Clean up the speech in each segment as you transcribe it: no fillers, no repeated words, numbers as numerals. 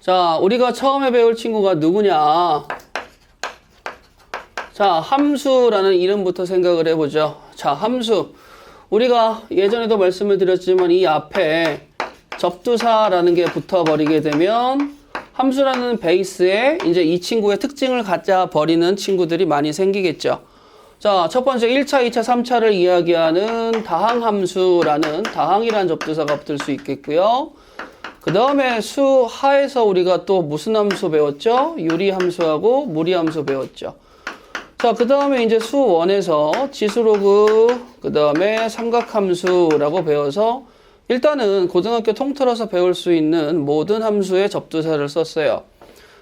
자, 우리가 처음에 배울 친구가 누구냐? 자, 함수라는 이름부터 생각을 해보죠. 자, 함수. 우리가 예전에도 말씀을 드렸지만 이 앞에 접두사라는 게 붙어버리게 되면 함수라는 베이스에 이제 이 친구의 특징을 갖자 버리는 친구들이 많이 생기겠죠. 자, 첫 번째 1차, 2차, 3차를 이야기하는 다항함수라는 다항이라는 접두사가 붙을 수 있겠고요. 그 다음에 수하에서 우리가 또 무슨 함수 배웠죠? 유리함수하고 무리함수 배웠죠. 자, 그 다음에 이제 수1에서 지수로그, 그 다음에 삼각함수라고 배워서 일단은 고등학교 통틀어서 배울 수 있는 모든 함수의 접두사를 썼어요.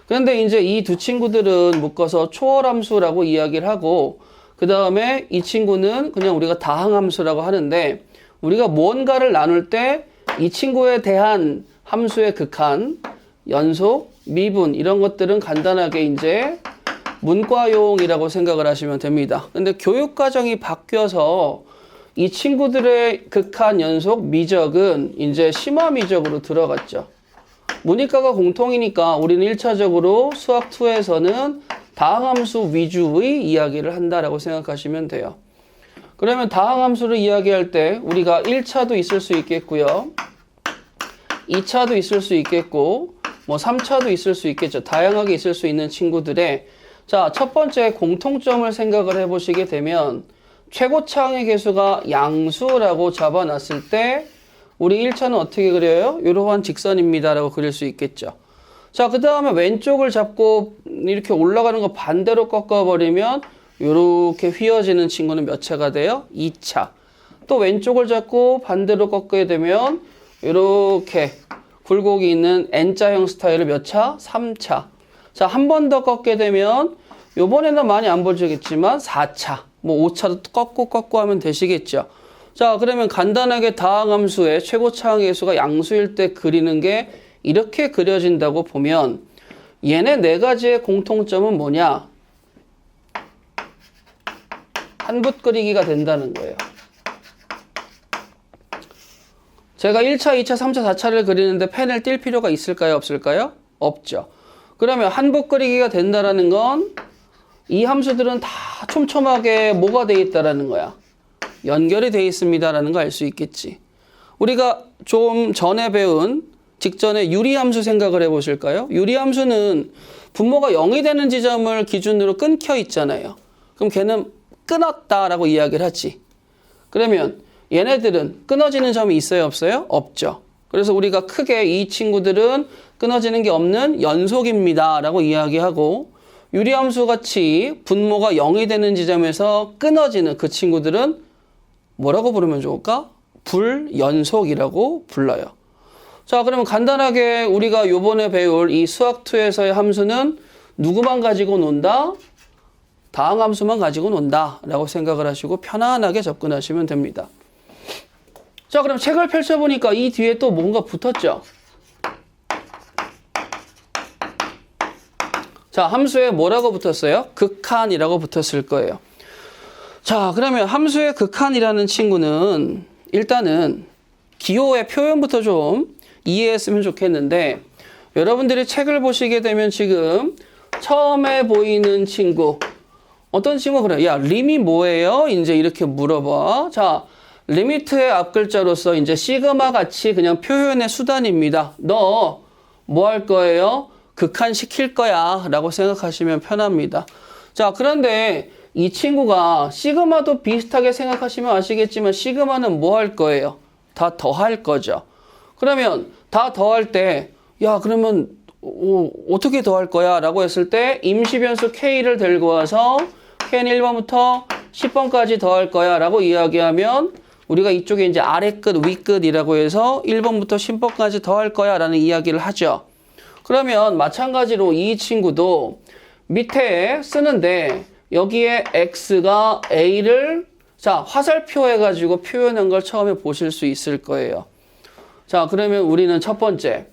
그런데 이제 이 두 친구들은 묶어서 초월함수라고 이야기를 하고, 그 다음에 이 친구는 그냥 우리가 다항함수라고 하는데, 우리가 무언가를 나눌 때 이 친구에 대한 함수의 극한, 연속, 미분 이런 것들은 간단하게 이제 문과용이라고 생각을 하시면 됩니다. 근데 교육과정이 바뀌어서 이 친구들의 극한, 연속, 미적은 이제 심화미적으로 들어갔죠. 문이과가 공통이니까 우리는 1차적으로 수학2에서는 다항함수 위주의 이야기를 한다라고 생각하시면 돼요. 그러면 다항함수를 이야기할 때 우리가 1차도 있을 수 있겠고요. 2차도 있을 수 있겠고, 뭐 3차도 있을 수 있겠죠. 다양하게 있을 수 있는 친구들의 자, 첫 번째 공통점을 생각을 해보시게 되면 최고차항의 개수가 양수라고 잡아놨을 때 우리 1차는 어떻게 그려요? 이러한 직선입니다 라고 그릴 수 있겠죠. 자, 그 다음에 왼쪽을 잡고 이렇게 올라가는 거 반대로 꺾어버리면 이렇게 휘어지는 친구는 몇 차가 돼요? 2차. 또 왼쪽을 잡고 반대로 꺾게 되면 이렇게 굴곡이 있는 N자형 스타일을 몇 차? 3차. 자, 한 번 더 꺾게 되면 요번에는 많이 안 보시겠지만 4차, 뭐 5차도 꺾고 하면 되시겠죠. 자, 그러면 간단하게 다항함수의 최고차항의 개수가 양수일 때 그리는 게 이렇게 그려진다고 보면 얘네 네 가지의 공통점은 뭐냐? 한붓 그리기가 된다는 거예요. 제가 1차, 2차, 3차, 4차를 그리는데 펜을 띌 필요가 있을까요? 없을까요? 없죠. 그러면 한붓 그리기가 된다는 건 이 함수들은 다 촘촘하게 뭐가 돼 있다라는 거야. 연결이 돼 있습니다라는 거 알 수 있겠지. 우리가 좀 전에 배운 직전에 유리함수 생각을 해보실까요? 유리함수는 분모가 0이 되는 지점을 기준으로 끊겨 있잖아요. 그럼 걔는 끊었다라고 이야기를 하지. 그러면 얘네들은 끊어지는 점이 있어요? 없어요? 없죠. 그래서 우리가 크게 이 친구들은 끊어지는 게 없는 연속입니다 라고 이야기하고, 유리함수 같이 분모가 0이 되는 지점에서 끊어지는 그 친구들은 뭐라고 부르면 좋을까? 불연속이라고 불러요. 자, 그러면 간단하게 우리가 요번에 배울 이 수학2에서의 함수는 누구만 가지고 논다? 다항함수만 가지고 논다 라고 생각을 하시고 편안하게 접근하시면 됩니다. 자, 그럼 책을 펼쳐보니까 이 뒤에 또 뭔가 붙었죠? 자, 함수에 뭐라고 붙었어요? 극한이라고 붙었을 거예요. 자, 그러면 함수의 극한이라는 친구는 일단은 기호의 표현부터 좀 이해했으면 좋겠는데, 여러분들이 책을 보시게 되면 지금 처음에 보이는 친구, 어떤 친구가 그래요? 야, 림이 뭐예요? 이제 이렇게 물어봐. 자, 리미트의 앞글자로서 이제 시그마 같이 그냥 표현의 수단입니다. 너 뭐 할 거예요? 극한시킬 거야 라고 생각하시면 편합니다. 자, 그런데 이 친구가 시그마도 비슷하게 생각하시면 아시겠지만 시그마는 뭐 할 거예요? 다 더할 거죠. 그러면 다 더할 때 야, 그러면 어떻게 더할 거야? 라고 했을 때 임시변수 K를 들고 와서 K는 1번부터 10번까지 더할 거야 라고 이야기하면 우리가 이쪽에 이제 아래끝, 위끝이라고 해서 1번부터 10번까지 더할 거야 라는 이야기를 하죠. 그러면 마찬가지로 이 친구도 밑에 쓰는데 여기에 x가 a를 자, 화살표 해가지고 표현한 걸 처음에 보실 수 있을 거예요. 자, 그러면 우리는 첫 번째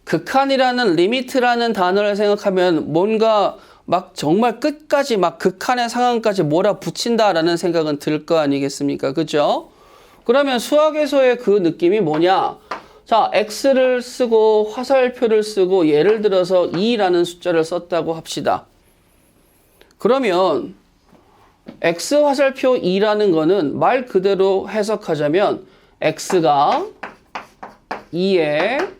극한이라는 리미트라는 단어를 생각하면 뭔가 막 정말 끝까지 막 극한의 상황까지 몰아붙인다라는 생각은 들 거 아니겠습니까? 그죠? 그러면 수학에서의 그 느낌이 뭐냐? 자, x를 쓰고 화살표를 쓰고 예를 들어서 2라는 숫자를 썼다고 합시다. 그러면 x 화살표 2라는 거는 말 그대로 해석하자면 x가 2에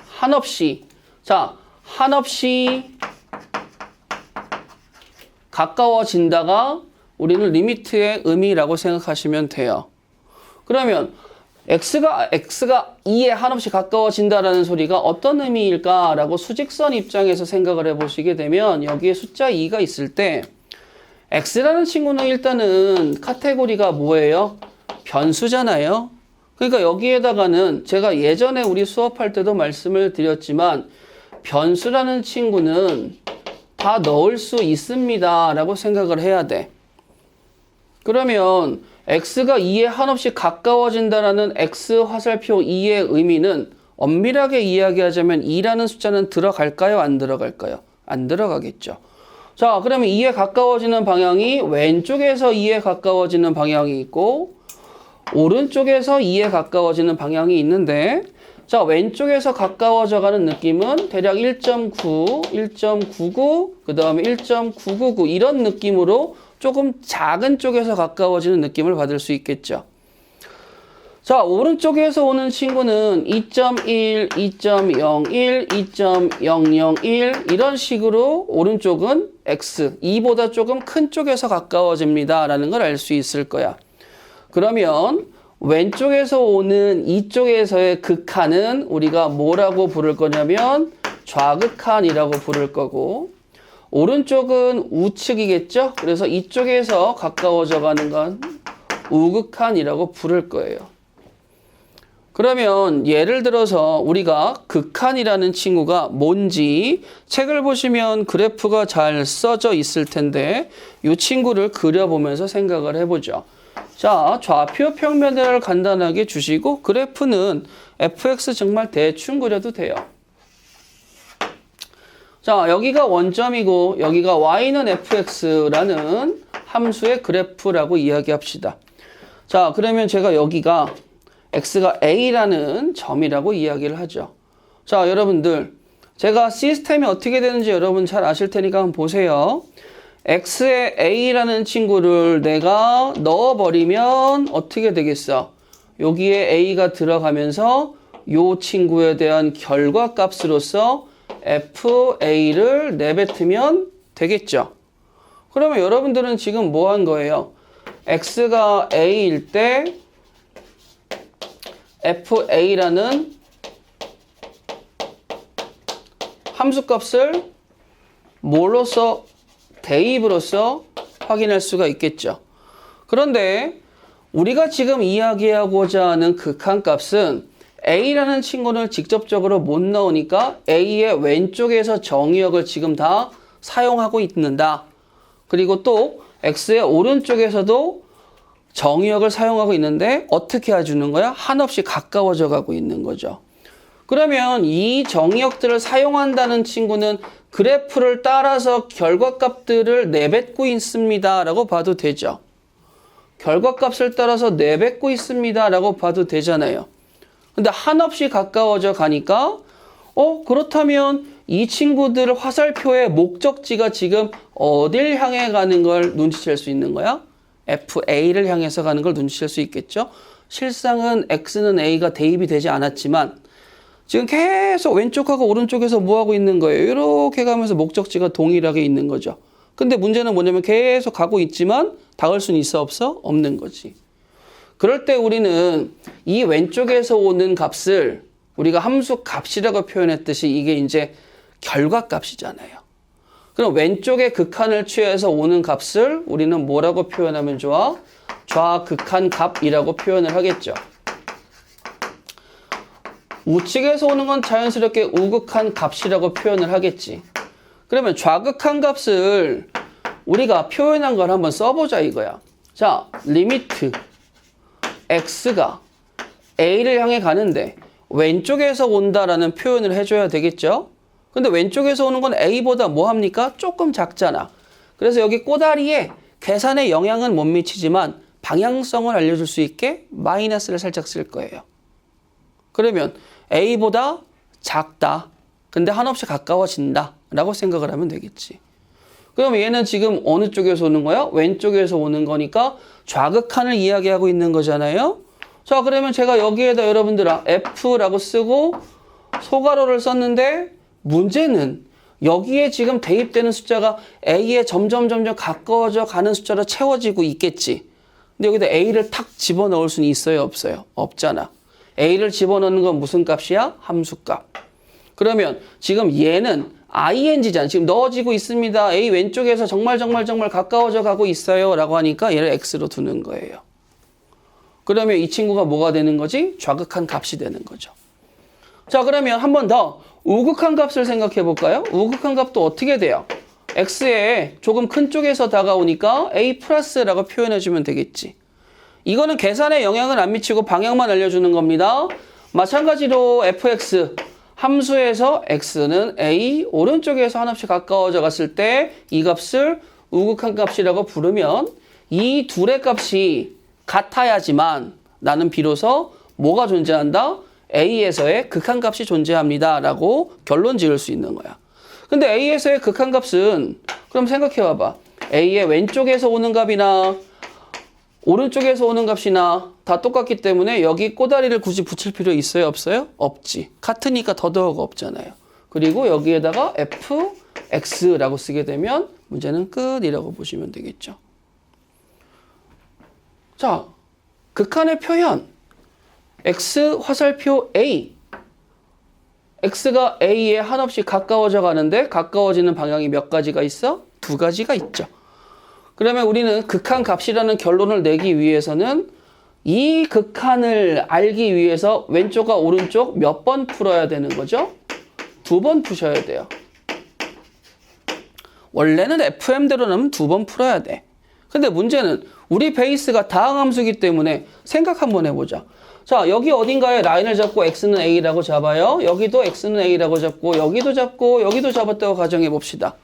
한없이, 자, 한없이 가까워진다가 우리는 리미트의 의미라고 생각하시면 돼요. 그러면 x가 2에 한없이 가까워진다라는 소리가 어떤 의미일까라고 수직선 입장에서 생각을 해보시게 되면 여기에 숫자 2가 있을 때 x라는 친구는 일단은 카테고리가 뭐예요? 변수잖아요. 그러니까 여기에다가는 제가 예전에 우리 수업할 때도 말씀을 드렸지만 변수라는 친구는 다 넣을 수 있습니다 라고 생각을 해야 돼. 그러면 x가 2에 한없이 가까워진다라는 x 화살표 2의 의미는 엄밀하게 이야기하자면 2라는 숫자는 들어갈까요? 안 들어갈까요? 안 들어가겠죠. 자, 그러면 2에 가까워지는 방향이 왼쪽에서 2에 가까워지는 방향이 있고 오른쪽에서 2에 가까워지는 방향이 있는데, 자, 왼쪽에서 가까워져 가는 느낌은 대략 1.9, 1.99, 그 다음에 1.999 이런 느낌으로 조금 작은 쪽에서 가까워지는 느낌을 받을 수 있겠죠. 자, 오른쪽에서 오는 친구는 2.1, 2.01, 2.001 이런 식으로 오른쪽은 x, 2보다 조금 큰 쪽에서 가까워집니다 라는 걸 알 수 있을 거야. 그러면 왼쪽에서 오는 이쪽에서의 극한은 우리가 뭐라고 부를 거냐면 좌극한이라고 부를 거고, 오른쪽은 우측이겠죠? 그래서 이쪽에서 가까워져 가는 건 우극한이라고 부를 거예요. 그러면 예를 들어서 우리가 극한이라는 친구가 뭔지 책을 보시면 그래프가 잘 써져 있을 텐데 이 친구를 그려보면서 생각을 해보죠. 자, 좌표 평면을 간단하게 주시고 그래프는 fx 정말 대충 그려도 돼요. 자, 여기가 원점이고 여기가 y는 fx라는 함수의 그래프라고 이야기합시다. 자, 그러면 제가 여기가 x가 a라는 점이라고 이야기를 하죠. 자, 여러분들 제가 시스템이 어떻게 되는지 여러분 잘 아실 테니까 한번 보세요. x에 a라는 친구를 내가 넣어버리면 어떻게 되겠어? 여기에 a가 들어가면서 이 친구에 대한 결과값으로서 fa를 내뱉으면 되겠죠. 그러면 여러분들은 지금 뭐 한 거예요? x가 a일 때 fa라는 함수값을 뭘로써? 대입으로써 확인할 수가 있겠죠. 그런데 우리가 지금 이야기하고자 하는 극한값은 a라는 친구를 직접적으로 못 넣으니까 a의 왼쪽에서 정의역을 지금 다 사용하고 있는다. 그리고 또 x의 오른쪽에서도 정의역을 사용하고 있는데 어떻게 해주는 거야? 한없이 가까워져 가고 있는 거죠. 그러면 이 정의역들을 사용한다는 친구는 그래프를 따라서 결과값들을 내뱉고 있습니다 라고 봐도 되죠. 결과값을 따라서 내뱉고 있습니다 라고 봐도 되잖아요. 근데 한없이 가까워져 가니까 그렇다면 이 친구들 화살표의 목적지가 지금 어딜 향해 가는 걸 눈치챌 수 있는 거야? FA를 향해서 가는 걸 눈치챌 수 있겠죠? 실상은 X는 A가 대입이 되지 않았지만 지금 계속 왼쪽하고 오른쪽에서 뭐 하고 있는 거예요? 이렇게 가면서 목적지가 동일하게 있는 거죠. 근데 문제는 뭐냐면 계속 가고 있지만 닿을 수는 있어 없어? 없는 거지. 그럴 때 우리는 이 왼쪽에서 오는 값을 우리가 함수 값이라고 표현했듯이 이게 이제 결과값이잖아요. 그럼 왼쪽의 극한을 취해서 오는 값을 우리는 뭐라고 표현하면 좋아? 좌극한 값이라고 표현을 하겠죠. 우측에서 오는 건 자연스럽게 우극한 값이라고 표현을 하겠지. 그러면 좌극한 값을 우리가 표현한 걸 한번 써보자 이거야. 자, 리미트 x가 a를 향해 가는데 왼쪽에서 온다라는 표현을 해줘야 되겠죠. 근데 왼쪽에서 오는 건 a보다 뭐 합니까? 조금 작잖아. 그래서 여기 꼬다리에 계산에 영향은 못 미치지만 방향성을 알려줄 수 있게 마이너스를 살짝 쓸 거예요. 그러면 A보다 작다. 근데 한없이 가까워진다. 라고 생각을 하면 되겠지. 그럼 얘는 지금 어느 쪽에서 오는 거야? 왼쪽에서 오는 거니까 좌극한을 이야기하고 있는 거잖아요. 자, 그러면 제가 여기에다 여러분들아 F라고 쓰고 소괄호를 썼는데 문제는 여기에 지금 대입되는 숫자가 A에 점점 가까워져 가는 숫자로 채워지고 있겠지. 근데 여기다 A를 탁 집어넣을 수는 있어요? 없어요? 없잖아. A를 집어넣는 건 무슨 값이야? 함수값. 그러면 지금 얘는 ing잖아. 지금 넣어지고 있습니다. A 왼쪽에서 정말 가까워져 가고 있어요. 라고 하니까 얘를 x로 두는 거예요. 그러면 이 친구가 뭐가 되는 거지? 좌극한 값이 되는 거죠. 자, 그러면 한 번 더 우극한 값을 생각해 볼까요? 우극한 값도 어떻게 돼요? x에 조금 큰 쪽에서 다가오니까 a 플러스라고 표현해 주면 되겠지. 이거는 계산에 영향을 안 미치고 방향만 알려주는 겁니다. 마찬가지로 fx 함수에서 x는 a 오른쪽에서 한없이 가까워져 갔을 때 이 값을 우극한 값이라고 부르면 이 둘의 값이 같아야지만 나는 비로소 뭐가 존재한다? a에서의 극한값이 존재합니다. 라고 결론 지을 수 있는 거야. 근데 a에서의 극한값은 그럼 생각해 봐봐. a의 왼쪽에서 오는 값이나 오른쪽에서 오는 값이나 다 똑같기 때문에 여기 꼬다리를 굳이 붙일 필요 있어요? 없어요? 없지. 같으니까 더더욱 없잖아요. 그리고 여기에다가 fx라고 쓰게 되면 문제는 끝이라고 보시면 되겠죠. 자, 극한의 표현. x 화살표 A. x가 a에 한없이 가까워져 가는데 가까워지는 방향이 몇 가지가 있어? 두 가지가 있죠. 그러면 우리는 극한 값이라는 결론을 내기 위해서는 이 극한을 알기 위해서 왼쪽과 오른쪽 몇 번 풀어야 되는 거죠? 2번 푸셔야 돼요. 원래는 fm대로는 2번 풀어야 돼. 근데 문제는 우리 베이스가 다항함수이기 때문에 생각 한번 해보자. 자, 여기 어딘가에 라인을 잡고 x는 a라고 잡아요. 여기도 x는 a라고 잡고 여기도 잡고 여기도 잡았다고 가정해 봅시다.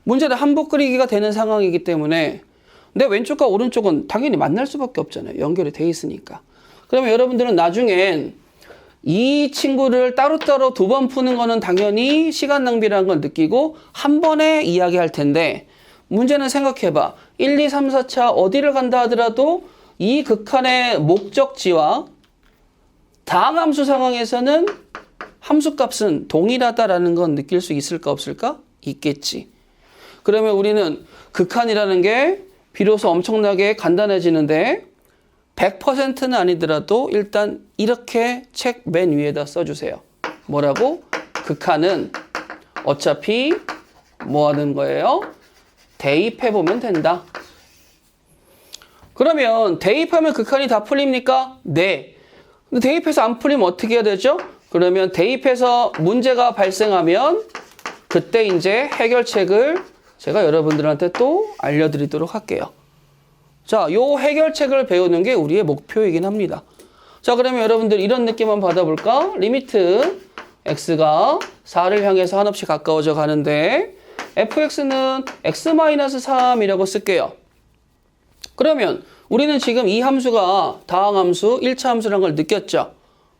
문제는 한복 그리기가 되는 상황이기 때문에 내 왼쪽과 오른쪽은 당연히 만날 수밖에 없잖아요. 연결이 돼 있으니까. 그러면 여러분들은 나중엔 이 친구를 따로따로 2번 푸는 거는 당연히 시간 낭비라는 걸 느끼고 한 번에 이야기할 텐데 문제는 생각해봐. 1, 2, 3, 4차 어디를 간다 하더라도 이 극한의 목적지와 다항함수 상황에서는 함수값은 동일하다라는 건 느낄 수 있을까 없을까? 있겠지. 그러면 우리는 극한이라는 게 비로소 엄청나게 간단해지는데 100%는 아니더라도 일단 이렇게 책 맨 위에다 써주세요. 뭐라고? 극한은 어차피 뭐 하는 거예요? 대입해보면 된다. 그러면 대입하면 극한이 다 풀립니까? 네. 근데 대입해서 안 풀리면 어떻게 해야 되죠? 그러면 대입해서 문제가 발생하면 그때 이제 해결책을 제가 여러분들한테 또 알려드리도록 할게요. 자, 요 해결책을 배우는 게 우리의 목표이긴 합니다. 자, 그러면 여러분들 이런 느낌 한번 받아볼까? 리미트 x가 4를 향해서 한없이 가까워져 가는데 fx는 x-3이라고 쓸게요. 그러면 우리는 지금 이 함수가 다항함수, 1차 함수라는 걸 느꼈죠?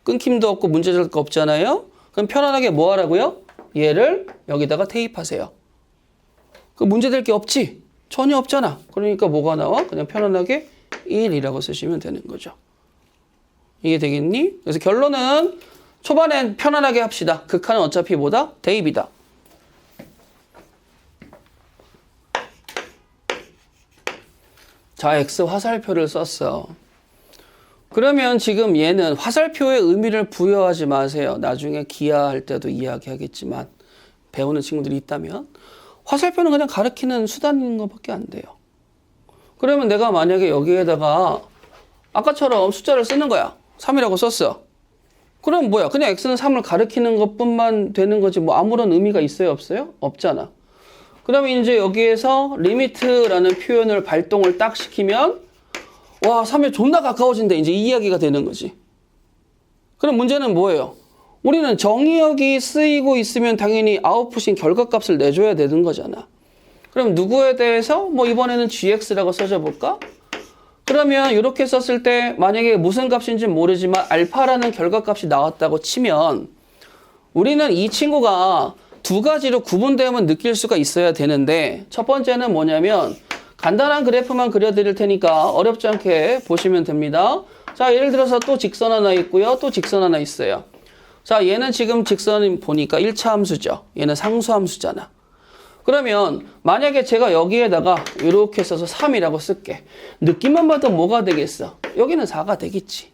끊김도 없고 문제될 거 없잖아요? 그럼 편안하게 뭐 하라고요? 얘를 여기다가 대입하세요. 그 문제될 게 없지? 전혀 없잖아. 그러니까 뭐가 나와? 그냥 편안하게 1이라고 쓰시면 되는 거죠. 이게 되겠니? 그래서 결론은 초반엔 편안하게 합시다. 극한은 어차피 뭐다? 대입이다. 자, x 화살표를 썼어. 그러면 지금 얘는 화살표의 의미를 부여하지 마세요. 나중에 기하할 때도 이야기하겠지만 배우는 친구들이 있다면 화살표는 그냥 가리키는 수단인 것밖에 안 돼요. 그러면 내가 만약에 여기에다가 아까처럼 숫자를 쓰는 거야. 3이라고 썼어. 그럼 뭐야? 그냥 x는 3을 가리키는 것뿐만 되는 거지 뭐 아무런 의미가 있어요? 없어요? 없잖아. 그러면 이제 여기에서 리미트라는 표현을 발동을 딱 시키면 와, 3에 존나 가까워진다. 이제 이 이야기가 되는 거지. 그럼 문제는 뭐예요? 우리는 정의역이 쓰이고 있으면 당연히 아웃풋인 결과값을 내줘야 되는 거잖아. 그럼 누구에 대해서 뭐 이번에는 gx라고 써줘 볼까? 그러면 이렇게 썼을 때 만약에 무슨 값인지 모르지만 알파라는 결과값이 나왔다고 치면 우리는 이 친구가 두 가지로 구분되면 느낄 수가 있어야 되는데 첫 번째는 뭐냐면 간단한 그래프만 그려드릴 테니까 어렵지 않게 보시면 됩니다. 자, 예를 들어서 또 직선 하나 있고요. 또 직선 하나 있어요. 자, 얘는 지금 직선 보니까 1차 함수죠. 얘는 상수 함수잖아. 그러면 만약에 제가 여기에다가 이렇게 써서 3이라고 쓸게. 느낌만 봐도 뭐가 되겠어? 여기는 4가 되겠지.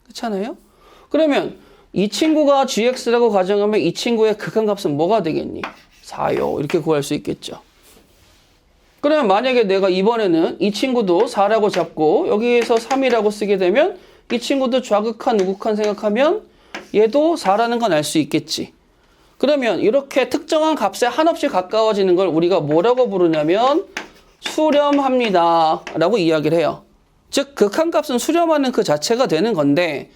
그렇잖아요? 그러면 이 친구가 gx라고 가정하면 이 친구의 극한값은 뭐가 되겠니? 4요. 이렇게 구할 수 있겠죠. 그러면 만약에 내가 이번에는 이 친구도 4라고 잡고 여기에서 3이라고 쓰게 되면 이 친구도 좌극한, 우극한 생각하면 얘도 4라는 건 알 수 있겠지. 그러면 이렇게 특정한 값에 한없이 가까워지는 걸 우리가 뭐라고 부르냐면 수렴합니다 라고 이야기를 해요. 즉 극한값은 수렴하는 그 자체가 되는 건데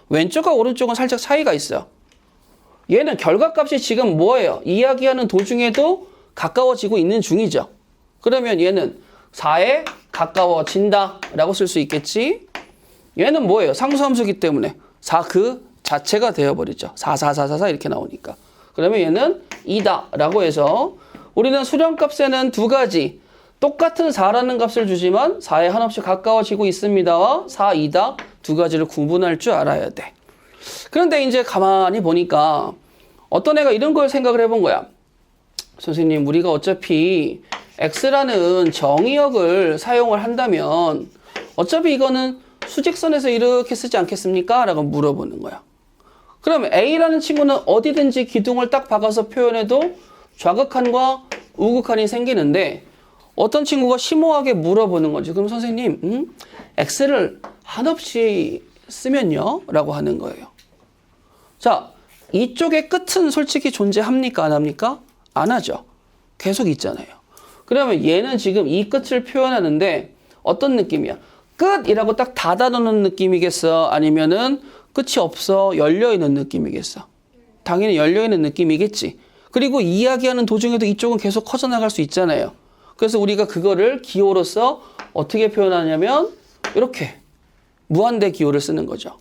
왼쪽과 오른쪽은 살짝 차이가 있어요. 얘는 결과값이 지금 뭐예요? 이야기하는 도중에도 가까워지고 있는 중이죠. 그러면 얘는 4에 가까워진다 라고 쓸 수 있겠지. 얘는 뭐예요? 상수함수기 때문에 4 그 자체가 되어버리죠. 4, 4, 4, 4, 4 이렇게 나오니까. 그러면 얘는 2다 라고 해서 우리는 수렴값에는 두 가지 똑같은 4라는 값을 주지만 4에 한없이 가까워지고 있습니다와 4, 2다 두 가지를 구분할 줄 알아야 돼. 그런데 이제 가만히 보니까 어떤 애가 이런 걸 생각을 해본 거야. 선생님, 우리가 어차피 x라는 정의역을 사용을 한다면 어차피 이거는 수직선에서 이렇게 쓰지 않겠습니까? 라고 물어보는 거야. 그럼 A라는 친구는 어디든지 기둥을 딱 박아서 표현해도 좌극한과 우극한이 생기는데 어떤 친구가 심오하게 물어보는 거지. 그럼 선생님, X를 한없이 쓰면요? 라고 하는 거예요. 자, 이쪽의 끝은 솔직히 존재합니까? 안 합니까? 안 하죠. 계속 있잖아요. 그러면 얘는 지금 이 끝을 표현하는데 어떤 느낌이야? 끝이라고 딱 닫아놓는 느낌이겠어? 아니면은 끝이 없어 열려있는 느낌이겠어? 당연히 열려있는 느낌이겠지. 그리고 이야기하는 도중에도 이쪽은 계속 커져나갈 수 있잖아요. 그래서 우리가 그거를 기호로서 어떻게 표현하냐면 이렇게 무한대 기호를 쓰는 거죠.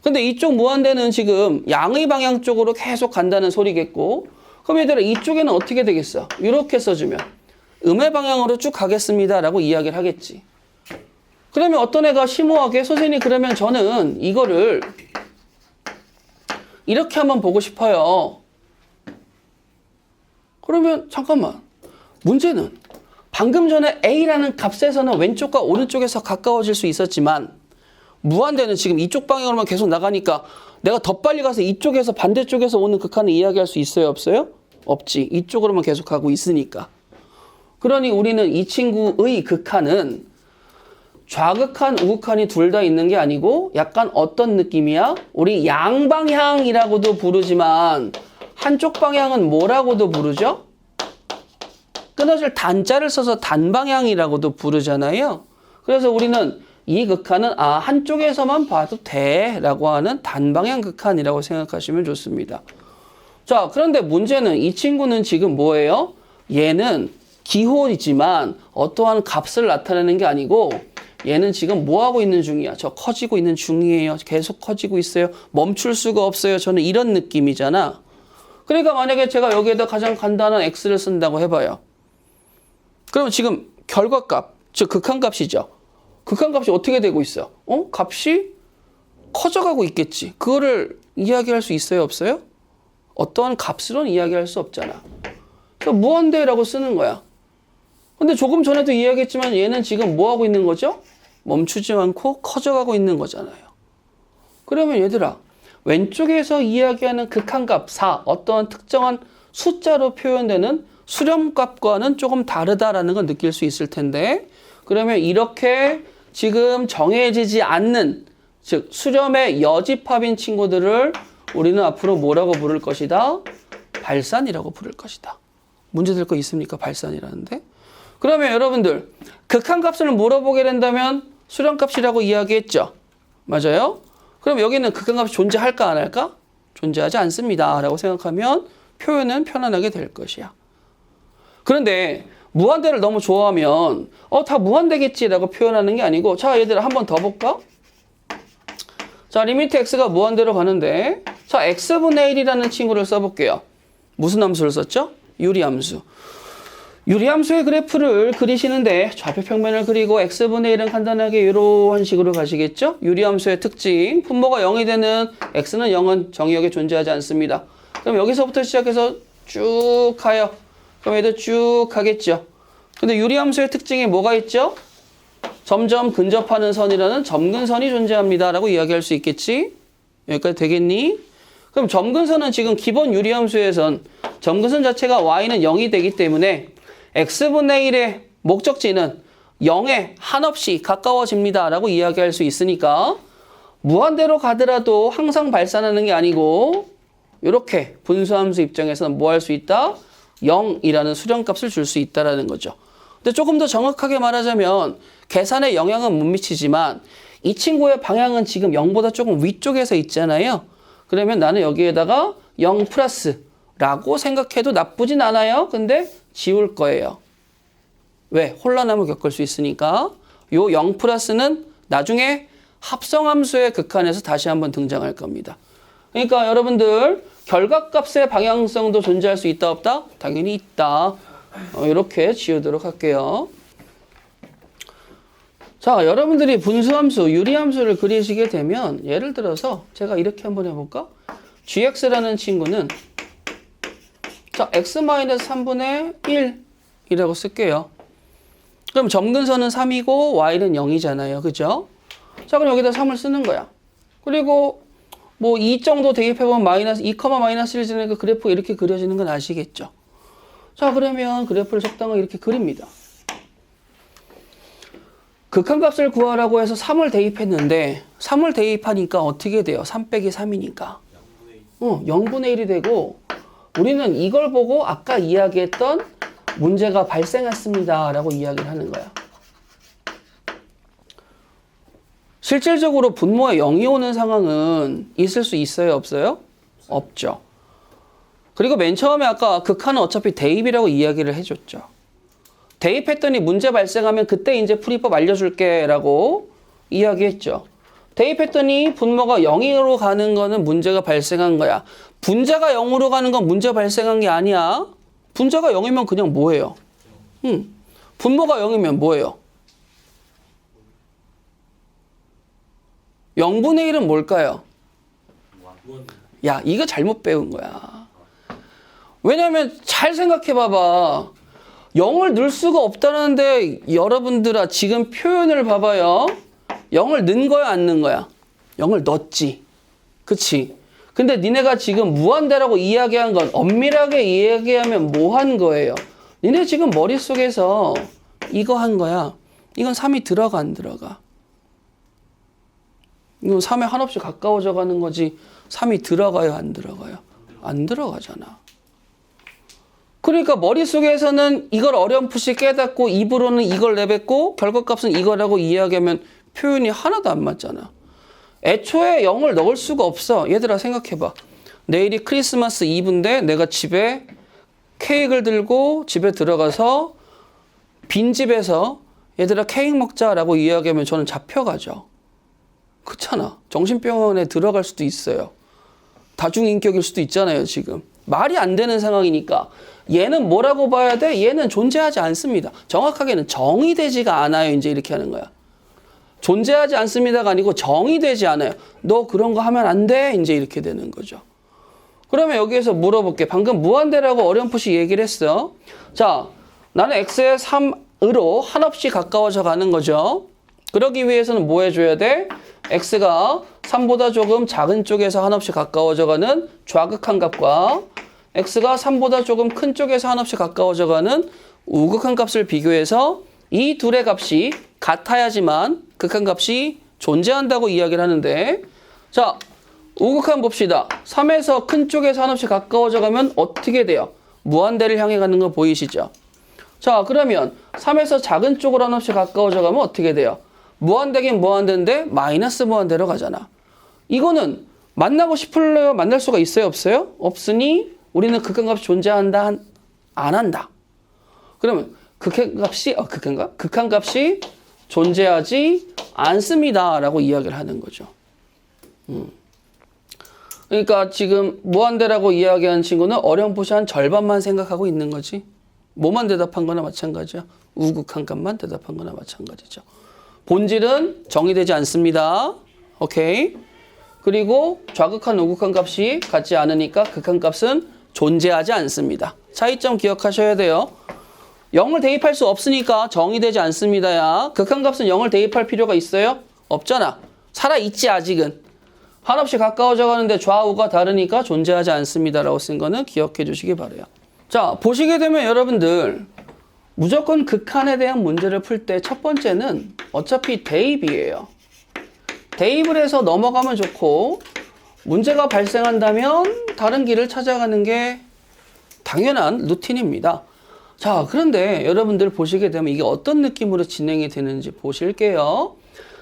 근데 이쪽 무한대는 지금 양의 방향 쪽으로 계속 간다는 소리겠고 그럼 얘들아 이쪽에는 어떻게 되겠어? 이렇게 써주면 음의 방향으로 쭉 가겠습니다 라고 이야기를 하겠지. 그러면 어떤 애가 심오하게 선생님 그러면 저는 이거를 이렇게 한번 보고 싶어요. 그러면 잠깐만, 문제는 방금 전에 A라는 값에서는 왼쪽과 오른쪽에서 가까워질 수 있었지만 무한대는 지금 이쪽 방향으로만 계속 나가니까 내가 더 빨리 가서 이쪽에서 반대쪽에서 오는 극한을 이야기할 수 있어요? 없어요? 없지. 이쪽으로만 계속 가고 있으니까. 그러니 우리는 이 친구의 극한은 좌극한, 우극한이 둘 다 있는 게 아니고 약간 어떤 느낌이야? 우리 양방향이라고도 부르지만 한쪽 방향은 뭐라고도 부르죠? 끊어질 단자를 써서 단방향이라고도 부르잖아요. 그래서 우리는 이 극한은 한쪽에서만 봐도 돼 라고 하는 단방향 극한이라고 생각하시면 좋습니다. 자, 그런데 문제는 이 친구는 지금 뭐예요? 얘는 기호이지만 어떠한 값을 나타내는 게 아니고 얘는 지금 뭐 하고 있는 중이야? 저 커지고 있는 중이에요. 계속 커지고 있어요. 멈출 수가 없어요. 저는 이런 느낌이잖아. 그러니까 만약에 제가 여기에다 가장 간단한 x를 쓴다고 해봐요. 그럼 지금 결과값, 즉 극한값이죠. 극한값이 어떻게 되고 있어? 값이 커져가고 있겠지. 그거를 이야기할 수 있어요? 없어요? 어떠한 값으로는 이야기할 수 없잖아. 그래서 무한대라고 쓰는 거야. 근데 조금 전에도 이야기했지만 얘는 지금 뭐 하고 있는 거죠? 멈추지 않고 커져가고 있는 거잖아요. 그러면 얘들아, 왼쪽에서 이야기하는 극한값 4, 어떠한 특정한 숫자로 표현되는 수렴값과는 조금 다르다라는 걸 느낄 수 있을 텐데, 그러면 이렇게 지금 정해지지 않는, 즉 수렴의 여집합인 친구들을 우리는 앞으로 뭐라고 부를 것이다? 발산이라고 부를 것이다. 문제 될 거 있습니까? 발산이라는데. 그러면 여러분들 극한값을 물어보게 된다면 수렴값이라고 이야기했죠. 맞아요? 그럼 여기는 극한값이 존재할까 안 할까? 존재하지 않습니다 라고 생각하면 표현은 편안하게 될 것이야. 그런데 무한대를 너무 좋아하면 다 무한대겠지라고 표현하는 게 아니고 자 얘들아 한 번 더 볼까? 자 리미트 x가 무한대로 가는데 자 x분의 1이라는 친구를 써볼게요. 무슨 함수를 썼죠? 유리함수. 유리함수의 그래프를 그리시는데 좌표 평면을 그리고 x분의 1은 간단하게 이런 식으로 가시겠죠? 유리함수의 특징 분모가 0이 되는 x는 0은 정의역에 존재하지 않습니다. 그럼 여기서부터 시작해서 쭉 가요. 그럼 얘도 쭉 가겠죠. 근데 유리함수의 특징이 뭐가 있죠? 점점 근접하는 선이라는 점근선이 존재합니다 라고 이야기할 수 있겠지? 여기까지 되겠니? 그럼 점근선은 지금 기본 유리함수에선 점근선 자체가 y는 0이 되기 때문에 x분의 1의 목적지는 0에 한없이 가까워집니다 라고 이야기할 수 있으니까 무한대로 가더라도 항상 발산하는 게 아니고 이렇게 분수함수 입장에서는 뭐 할 수 있다? 0이라는 수렴값을 줄 수 있다는 거죠. 근데 조금 더 정확하게 말하자면 계산에 영향은 못 미치지만 이 친구의 방향은 지금 0보다 조금 위쪽에서 있잖아요. 그러면 나는 여기에다가 0 플러스라고 생각해도 나쁘진 않아요. 근데 지울 거예요. 왜? 혼란함을 겪을 수 있으니까. 요 0 플러스는 나중에 합성함수의 극한에서 다시 한번 등장할 겁니다. 그러니까 여러분들 결과값의 방향성도 존재할 수 있다 없다? 당연히 있다. 이렇게 지우도록 할게요. 자, 여러분들이 분수함수, 유리함수를 그리시게 되면 예를 들어서 제가 이렇게 한번 해볼까? gx라는 친구는 자, x-3분의 1이라고 쓸게요. 그럼 점근선은 3이고 y는 0이잖아요. 그죠? 자, 그럼 여기다 3을 쓰는 거야. 그리고 뭐 2 정도 대입해보면 마이너스 2, 마이너스 1 지는 그 그래프가 이렇게 그려지는 건 아시겠죠? 자, 그러면 그래프를 적당하게 이렇게 그립니다. 극한값을 구하라고 해서 3을 대입했는데 3을 대입하니까 어떻게 돼요? 3 빼기 3이니까 0분의 1이 되고 우리는 이걸 보고 아까 이야기했던 문제가 발생했습니다 라고 이야기를 하는 거야. 실질적으로 분모에 0이 오는 상황은 있을 수 있어요? 없어요? 없죠. 그리고 맨 처음에 아까 극한은 어차피 대입이라고 이야기를 해줬죠. 대입했더니 문제 발생하면 그때 이제 풀이법 알려줄게 라고 이야기했죠. 대입했더니 분모가 0으로 가는 거는 문제가 발생한 거야. 분자가 0으로 가는 건 문제 발생한 게 아니야. 분자가 0이면 그냥 뭐예요? 분모가 0이면 뭐예요? 0분의 1은 뭘까요? 야, 이거 잘못 배운 거야. 왜냐면 잘 생각해 봐봐. 0을 넣을 수가 없다는데 여러분들아 지금 표현을 봐봐요. 0을 넣은 거야 안 넣은 거야? 0을 넣었지. 그치? 근데 니네가 지금 무한대라고 이야기한 건 엄밀하게 이야기하면 뭐 한 거예요? 니네 지금 머릿속에서 이거 한 거야. 이건 3이 들어가 안 들어가? 이건 3에 한없이 가까워져 가는 거지 3이 들어가요 안 들어가요? 안 들어가잖아. 그러니까 머릿속에서는 이걸 어렴풋이 깨닫고 입으로는 이걸 내뱉고 결과값은 이거라고 이야기하면 표현이 하나도 안 맞잖아. 애초에 0을 넣을 수가 없어. 얘들아 생각해봐. 내일이 크리스마스 이브인데 내가 집에 케이크를 들고 집에 들어가서 빈집에서 얘들아 케이크 먹자라고 이야기하면 저는 잡혀가죠. 그렇잖아. 정신병원에 들어갈 수도 있어요. 다중인격일 수도 있잖아요 지금. 말이 안 되는 상황이니까 얘는 뭐라고 봐야 돼? 얘는 존재하지 않습니다. 정확하게는 정의되지가 않아요. 이제 이렇게 하는 거야. 존재하지 않습니다가 아니고 정의되지 않아요. 너 그런 거 하면 안 돼. 이제 이렇게 되는 거죠. 그러면 여기에서 물어볼게. 방금 무한대라고 어렴풋이 얘기를 했어. 자, 나는 x에 3으로 한없이 가까워져 가는 거죠. 그러기 위해서는 뭐 해줘야 돼? x가 3보다 조금 작은 쪽에서 한없이 가까워져 가는 좌극한 값과 x가 3보다 조금 큰 쪽에서 한없이 가까워져 가는 우극한 값을 비교해서 이 둘의 값이 같아야지만 극한값이 존재한다고 이야기를 하는데 자, 우극한 봅시다. 3에서 큰 쪽에서 한없이 가까워져 가면 어떻게 돼요? 무한대를 향해 가는 거 보이시죠? 자, 그러면 3에서 작은 쪽으로 한없이 가까워져 가면 어떻게 돼요? 무한대긴 무한대인데 마이너스 무한대로 가잖아. 이거는 만나고 싶을래요? 만날 수가 있어요? 없어요? 없으니 우리는 극한값이 존재한다? 안 한다. 그러면 극한값이 존재하지 않습니다라고 이야기를 하는 거죠. 그러니까 지금 무한대라고 이야기한 친구는 어렴풋이 한 절반만 생각하고 있는 거지. 뭐만 대답한 거나 마찬가지야. 우극한값만 대답한 거나 마찬가지죠. 본질은 정의되지 않습니다. 오케이. 그리고 좌극한 우극한 값이 같지 않으니까 극한값은 존재하지 않습니다. 차이점 기억하셔야 돼요. 0을 대입할 수 없으니까 정의되지 않습니다야. 극한값은 0을 대입할 필요가 있어요? 없잖아. 살아있지 아직은. 한없이 가까워져 가는데 좌우가 다르니까 존재하지 않습니다라고 쓴 거는 기억해 주시기 바라요. 자, 보시게 되면 여러분들 무조건 극한에 대한 문제를 풀 때 첫 번째는 어차피 대입이에요. 대입을 해서 넘어가면 좋고 문제가 발생한다면 다른 길을 찾아가는 게 당연한 루틴입니다. 자, 그런데 여러분들 보시게 되면 이게 어떤 느낌으로 진행이 되는지 보실게요.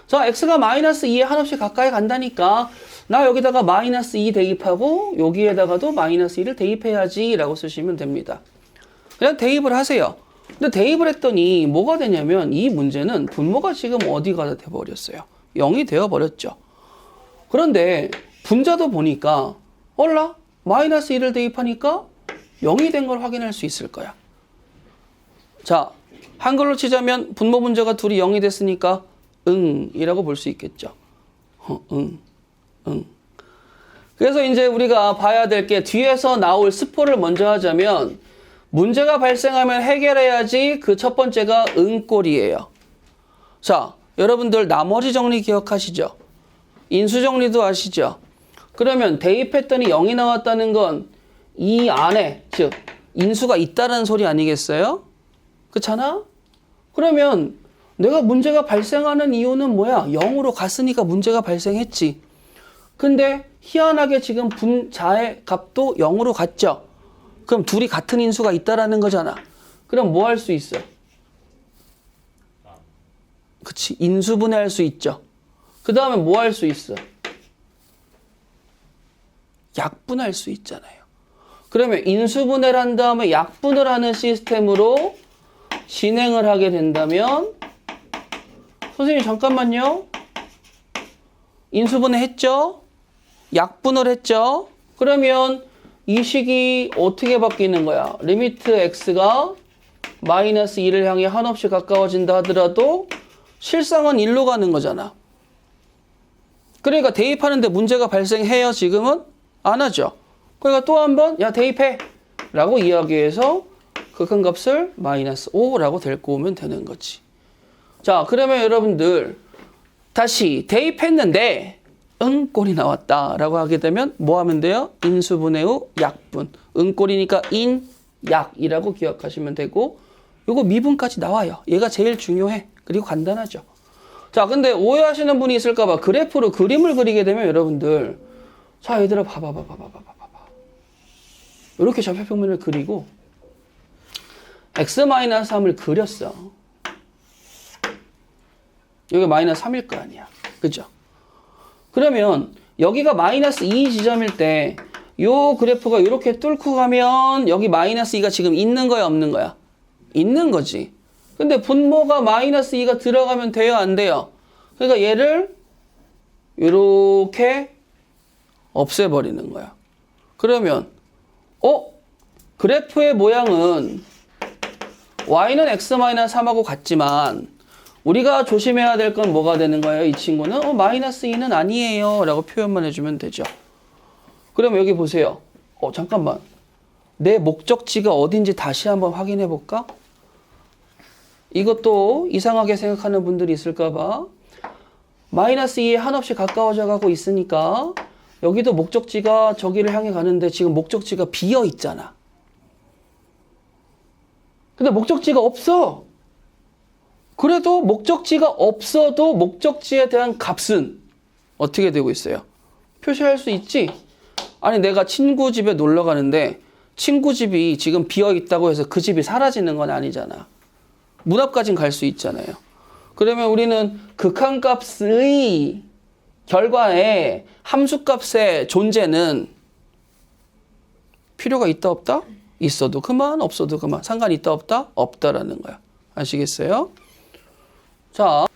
자, x가 마이너스 2에 한없이 가까이 간다니까 나 여기다가 마이너스 2 대입하고 여기에다가도 마이너스 2를 대입해야지 라고 쓰시면 됩니다. 그냥 대입을 하세요. 근데 대입을 했더니 뭐가 되냐면 이 문제는 분모가 지금 어디가 돼버렸어요? 0이 되어버렸죠. 그런데 분자도 보니까 얼라? 마이너스 1을 대입하니까 0이 된 걸 확인할 수 있을 거야. 자, 한글로 치자면 분모 분자가 둘이 0이 됐으니까 이라고 볼 수 있겠죠. 그래서 이제 우리가 봐야 될 게 뒤에서 나올 스포를 먼저 하자면 문제가 발생하면 해결해야지 그 첫 번째가 꼴이에요. 자, 여러분들 나머지 정리 기억하시죠? 인수 정리도 아시죠? 그러면 대입했더니 0이 나왔다는 건 이 안에, 즉 인수가 있다는 소리 아니겠어요? 그렇잖아? 그러면 내가 문제가 발생하는 이유는 뭐야? 0으로 갔으니까 문제가 발생했지. 근데 희한하게 지금 분자의 값도 0으로 갔죠? 그럼 둘이 같은 인수가 있다라는 거잖아. 그럼 뭐 할 수 있어? 그치, 인수분해할 수 있죠. 그 다음에 뭐 할 수 있어? 약분할 수 있잖아요. 그러면 인수분해를 한 다음에 약분을 하는 시스템으로 진행을 하게 된다면 선생님 잠깐만요. 인수분해 했죠? 약분을 했죠? 그러면 이 식이 어떻게 바뀌는 거야? 리미트 x가 마이너스 2를 향해 한없이 가까워진다 하더라도 실상은 1로 가는 거잖아. 그러니까 대입하는데 문제가 발생해요? 지금은? 안 하죠. 그러니까 또 한 번 야 대입해 라고 이야기해서 극한값을 마이너스 5라고 데리고 오면 되는 거지. 자, 그러면 여러분들 다시 대입했는데 꼴이 나왔다 라고 하게 되면 뭐 하면 돼요? 인수분해 후 약분. 꼴이니까 인, 약이라고 기억하시면 되고 요거 미분까지 나와요. 얘가 제일 중요해. 그리고 간단하죠. 자, 근데 오해하시는 분이 있을까 봐 그래프로 그림을 그리게 되면 여러분들 자, 얘들아 봐봐. 이렇게 좌표평면을 그리고 x-3을 그렸어. 여기 마이너스 3일 거 아니야. 그죠? 그러면 여기가 마이너스 2 지점일 때 요 그래프가 이렇게 뚫고 가면 여기 마이너스 2가 지금 있는 거야 없는 거야? 있는 거지. 근데 분모가 마이너스 2가 들어가면 돼요 안 돼요? 그러니까 얘를 이렇게 없애버리는 거야. 그러면 그래프의 모양은 y는 x-3하고 같지만 우리가 조심해야 될 건 뭐가 되는 거예요? 이 친구는 마이너스 2는 아니에요 라고 표현만 해주면 되죠. 그럼 여기 보세요. 잠깐만. 내 목적지가 어딘지 다시 한번 확인해 볼까? 이것도 이상하게 생각하는 분들이 있을까 봐. 마이너스 2에 한없이 가까워져 가고 있으니까 여기도 목적지가 저기를 향해 가는데 지금 목적지가 비어 있잖아. 근데 목적지가 없어. 그래도 목적지가 없어도 목적지에 대한 값은 어떻게 되고 있어요? 표시할 수 있지? 아니 내가 친구 집에 놀러 가는데 친구 집이 지금 비어 있다고 해서 그 집이 사라지는 건 아니잖아. 문 앞까지는 갈 수 있잖아요. 그러면 우리는 극한값의 결과에 함수값의 존재는 필요가 있다 없다? 있어도 그만 없어도 그만 상관이 있다 없다? 없다라는 거야. 아시겠어요? 자.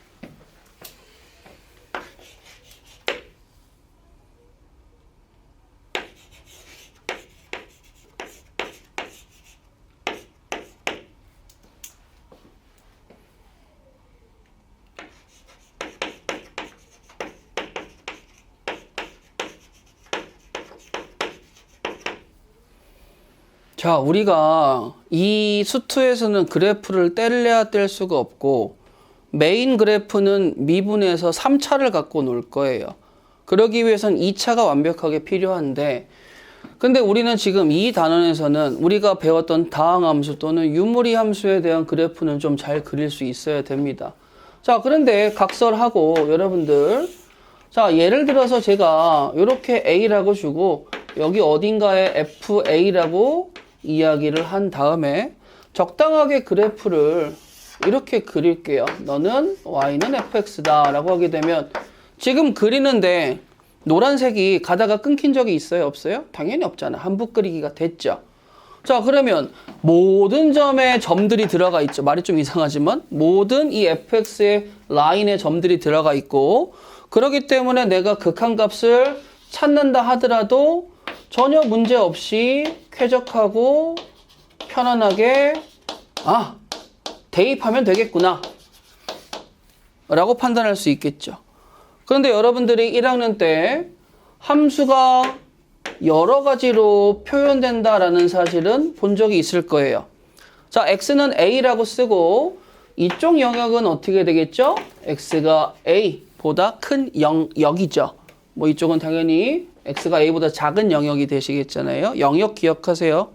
자, 우리가 이 수투에서는 그래프를 뗄래야 뗄 수가 없고 메인 그래프는 미분에서 3차를 갖고 놀 거예요. 그러기 위해선 2차가 완벽하게 필요한데 근데 우리는 지금 이 단원에서는 우리가 배웠던 다항함수 또는 유무리 함수에 대한 그래프는 좀 잘 그릴 수 있어야 됩니다. 자, 그런데 각설하고 여러분들 자, 예를 들어서 제가 이렇게 A라고 주고 여기 어딘가에 FA라고 이야기를 한 다음에 적당하게 그래프를 이렇게 그릴게요. 너는 Y는 fx다 라고 하게 되면 지금 그리는데 노란색이 가다가 끊긴 적이 있어요? 없어요? 당연히 없잖아. 한붓 그리기가 됐죠. 자, 그러면 모든 점에 점들이 들어가 있죠. 말이 좀 이상하지만 모든 이 fx의 라인에 점들이 들어가 있고 그렇기 때문에 내가 극한값을 찾는다 하더라도 전혀 문제 없이 쾌적하고 편안하게 대입하면 되겠구나 라고 판단할 수 있겠죠. 그런데 여러분들이 1학년 때 함수가 여러 가지로 표현된다라는 사실은 본 적이 있을 거예요. 자, x는 a라고 쓰고 이쪽 영역은 어떻게 되겠죠? x가 a보다 큰 영역이죠. 뭐 이쪽은 당연히 x가 a보다 작은 영역이 되시겠잖아요. 영역 기억하세요.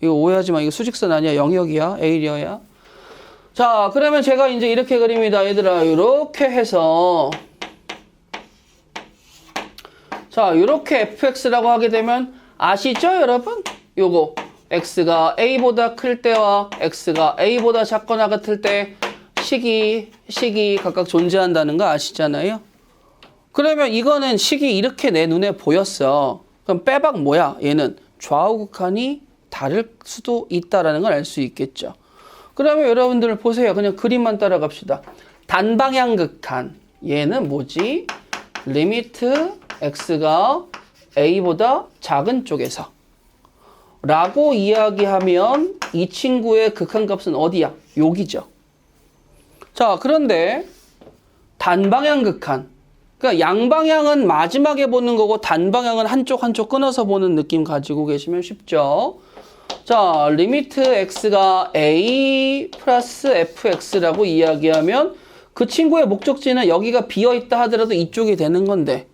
이거 오해하지 마. 이거 수직선 아니야. 영역이야. 에이리어야. 자, 그러면 제가 이제 이렇게 그립니다. 얘들아, 이렇게 해서 자, 이렇게 fx라고 하게 되면 아시죠, 여러분? 요거 x가 a보다 클 때와 x가 a보다 작거나 같을 때 식이 각각 존재한다는 거 아시잖아요? 그러면 이거는 식이 이렇게 내 눈에 보였어. 그럼 빼박 뭐야? 얘는 좌우 극한이 다를 수도 있다라는 걸 알 수 있겠죠. 그러면 여러분들 보세요. 그냥 그림만 따라갑시다. 단방향 극한. 얘는 뭐지? 리미트 x가 a보다 작은 쪽에서 라고 이야기하면 이 친구의 극한값은 어디야? 여기죠. 자, 그런데 단방향 극한. 그러니까 양방향은 마지막에 보는 거고 단방향은 한쪽 끊어서 보는 느낌 가지고 계시면 쉽죠. 자, 리미트 x가 a 플러스 fx라고 이야기하면 그 친구의 목적지는 여기가 비어있다 하더라도 이쪽이 되는 건데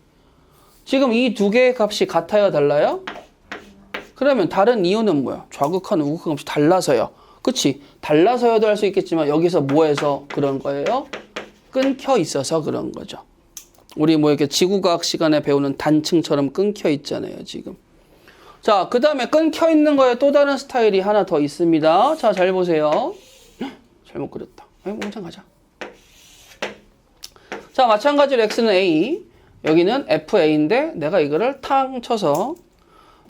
지금 이 두 개의 값이 같아요? 달라요? 그러면 다른 이유는 뭐야? 좌극한 우극한 값이 달라서요. 그치? 달라서요도 할 수 있겠지만 여기서 뭐해서 그런 거예요? 끊겨 있어서 그런 거죠. 우리 뭐 이렇게 지구과학 시간에 배우는 단층처럼 끊겨 있잖아요, 지금. 자, 그 다음에 끊겨 있는 거에 또 다른 스타일이 하나 더 있습니다. 자, 잘 보세요. 잘못 그렸다. 몽창 가자. 자, 마찬가지로 x는 a, 여기는 fa인데 내가 이거를 탕 쳐서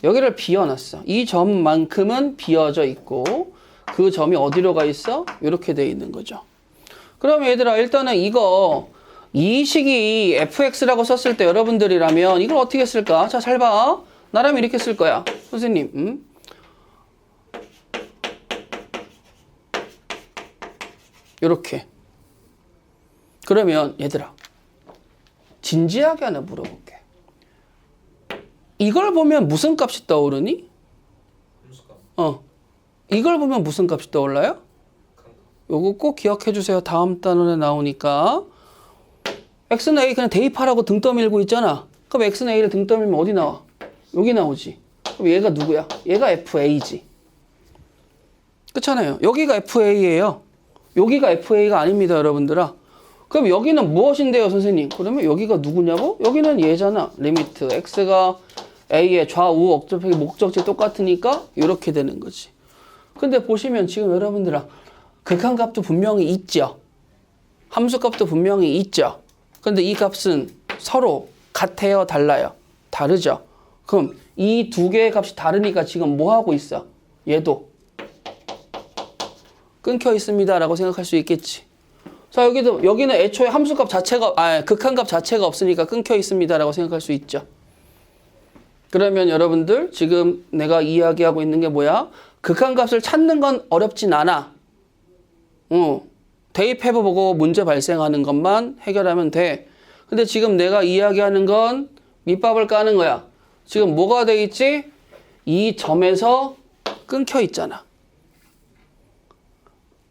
여기를 비워놨어. 이 점만큼은 비어져 있고 그 점이 어디로 가 있어? 이렇게 돼 있는 거죠. 그럼 얘들아, 일단은 이 식이 fx라고 썼을 때 여러분들이라면 이걸 어떻게 쓸까? 자, 잘 봐. 나라면 이렇게 쓸 거야. 선생님, 이렇게. 그러면 얘들아, 진지하게 하나 물어볼게. 이걸 보면 무슨 값이 떠오르니? 이걸 보면 무슨 값이 떠올라요? 요거 꼭 기억해 주세요. 다음 단원에 나오니까. x는 a 그냥 대입하라고 등 떠밀고 있잖아. 그럼 x는 a를 등 떠밀면 어디 나와? 여기 나오지. 그럼 얘가 누구야? 얘가 fa지. 그렇잖아요. 여기가 fa예요. 여기가 fa가 아닙니다, 여러분들아. 그럼 여기는 무엇인데요, 선생님? 그러면 여기가 누구냐고? 여기는 얘잖아. 리미트 x가 a의 좌우 억접하기 목적지 똑같으니까 이렇게 되는 거지. 근데 보시면 지금 여러분들아, 극한값도 분명히 있죠. 함수값도 분명히 있죠. 근데 이 값은 서로 같아요, 달라요? 다르죠. 그럼 이 두 개의 값이 다르니까 지금 뭐 하고 있어? 얘도 끊겨 있습니다 라고 생각할 수 있겠지. 자, 여기는 애초에 함수값 자체가, 극한값 자체가 없으니까 끊겨 있습니다 라고 생각할 수 있죠. 그러면 여러분들 지금 내가 이야기하고 있는 게 뭐야? 극한값을 찾는 건 어렵진 않아. 대입해보고 문제 발생하는 것만 해결하면 돼. 근데 지금 내가 이야기하는 건 밑밥을 까는 거야. 지금 뭐가 돼 있지? 이 점에서 끊겨 있잖아.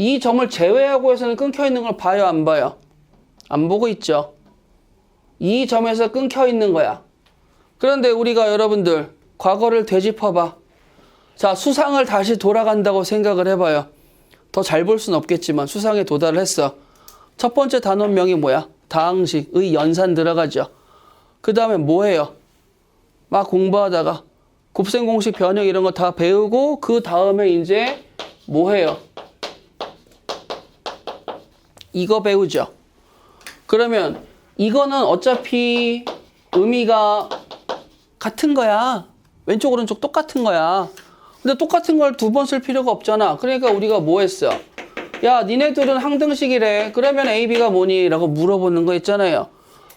이 점을 제외하고 해서는 끊겨 있는 걸 봐요, 안 봐요? 안 보고 있죠. 이 점에서 끊겨 있는 거야. 그런데 우리가 여러분들 과거를 되짚어봐. 자, 수상을 다시 돌아간다고 생각을 해봐요. 더 잘 볼 수는 없겠지만 수상에 도달을 했어. 첫 번째 단원명이 뭐야? 다항식의 연산 들어가죠. 그 다음에 뭐 해요? 막 공부하다가 곱셈공식 변형 이런 거 다 배우고 그 다음에 이제 뭐 해요? 이거 배우죠. 그러면 이거는 어차피 의미가 같은 거야. 왼쪽 오른쪽 똑같은 거야. 근데 똑같은 걸 두 번 쓸 필요가 없잖아. 그러니까 우리가 뭐 했어? 야, 니네들은 항등식이래. 그러면 A, B가 뭐니? 라고 물어보는 거 있잖아요.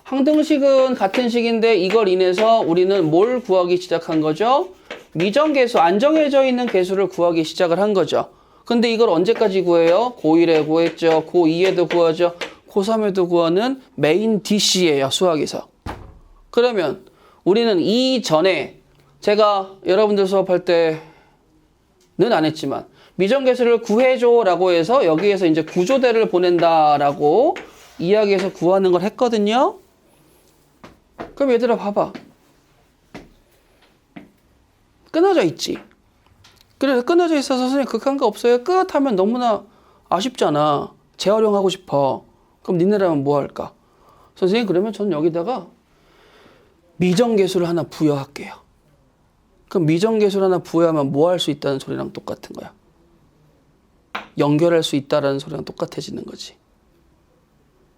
항등식은 같은 식인데 이걸 인해서 우리는 뭘 구하기 시작한 거죠? 미정계수, 안 정해져 있는 계수를 구하기 시작을 한 거죠. 근데 이걸 언제까지 구해요? 고1에 구했죠. 고2에도 구하죠. 고3에도 구하는 메인 DC예요. 수학에서. 그러면 우리는 이전에 제가 여러분들 수업할 때는 안 했지만 미정계수를 구해줘 라고 해서 여기에서 이제 구조대를 보낸다 라고 이야기해서 구하는 걸 했거든요. 그럼 얘들아 봐봐. 끊어져 있지. 그래서 끊어져 있어서 선생님 극한가 없어요? 끝 하면 너무나 아쉽잖아. 재활용하고 싶어. 그럼 니네라면 뭐 할까? 선생님 그러면 저는 여기다가 미정계수를 하나 부여할게요. 그럼 미정계수를 하나 부여하면 뭐 할 수 있다는 소리랑 똑같은 거야. 연결할 수 있다라는 소리랑 똑같아지는 거지.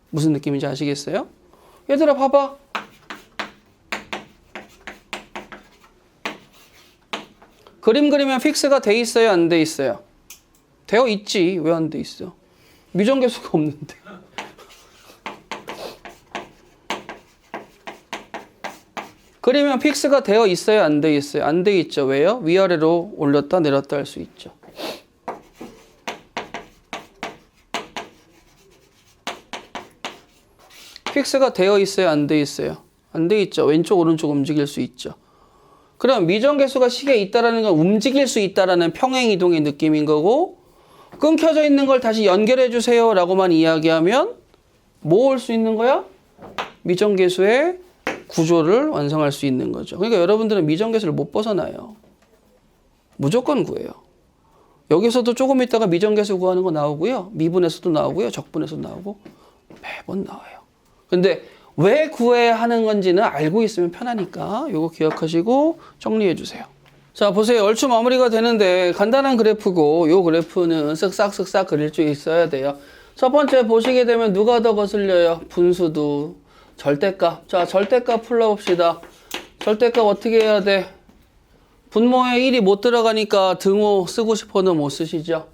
무슨 느낌인지 아시겠어요? 얘들아 봐봐. 그림 그리면 픽스가 돼 있어요? 안 돼 있어요? 되어 있지. 왜 안 돼 있어? 미정계수가 없는데. 그리면 픽스가 되어 있어요? 안 돼 있어요? 안 돼 있죠. 왜요? 위아래로 올렸다 내렸다 할 수 있죠. 픽스가 되어 있어요? 안 돼 있어요? 안 돼 있죠. 왼쪽 오른쪽 움직일 수 있죠. 그럼 미정계수가 식에 있다라는 건 움직일 수 있다라는 평행이동의 느낌인 거고, 끊겨져 있는 걸 다시 연결해 주세요 라고만 이야기하면 뭐 올 수 있는 거야? 미정계수의 구조를 완성할 수 있는 거죠. 그러니까 여러분들은 미정계수를 못 벗어나요. 무조건 구해요. 여기서도 조금 있다가 미정계수 구하는 거 나오고요. 미분에서도 나오고요. 적분에서도 나오고 매번 나와요. 근데 왜 구해야 하는 건지는 알고 있으면 편하니까 요거 기억하시고 정리해 주세요. 자, 보세요. 얼추 마무리가 되는데 간단한 그래프고 요 그래프는 쓱싹쓱싹 그릴 줄 있어야 돼요. 첫 번째 보시게 되면 누가 더 거슬려요? 분수도. 절대값. 자, 절대값 풀어봅시다. 절대값 어떻게 해야 돼? 분모에 1이 못 들어가니까 등호 쓰고 싶어도 못 쓰시죠.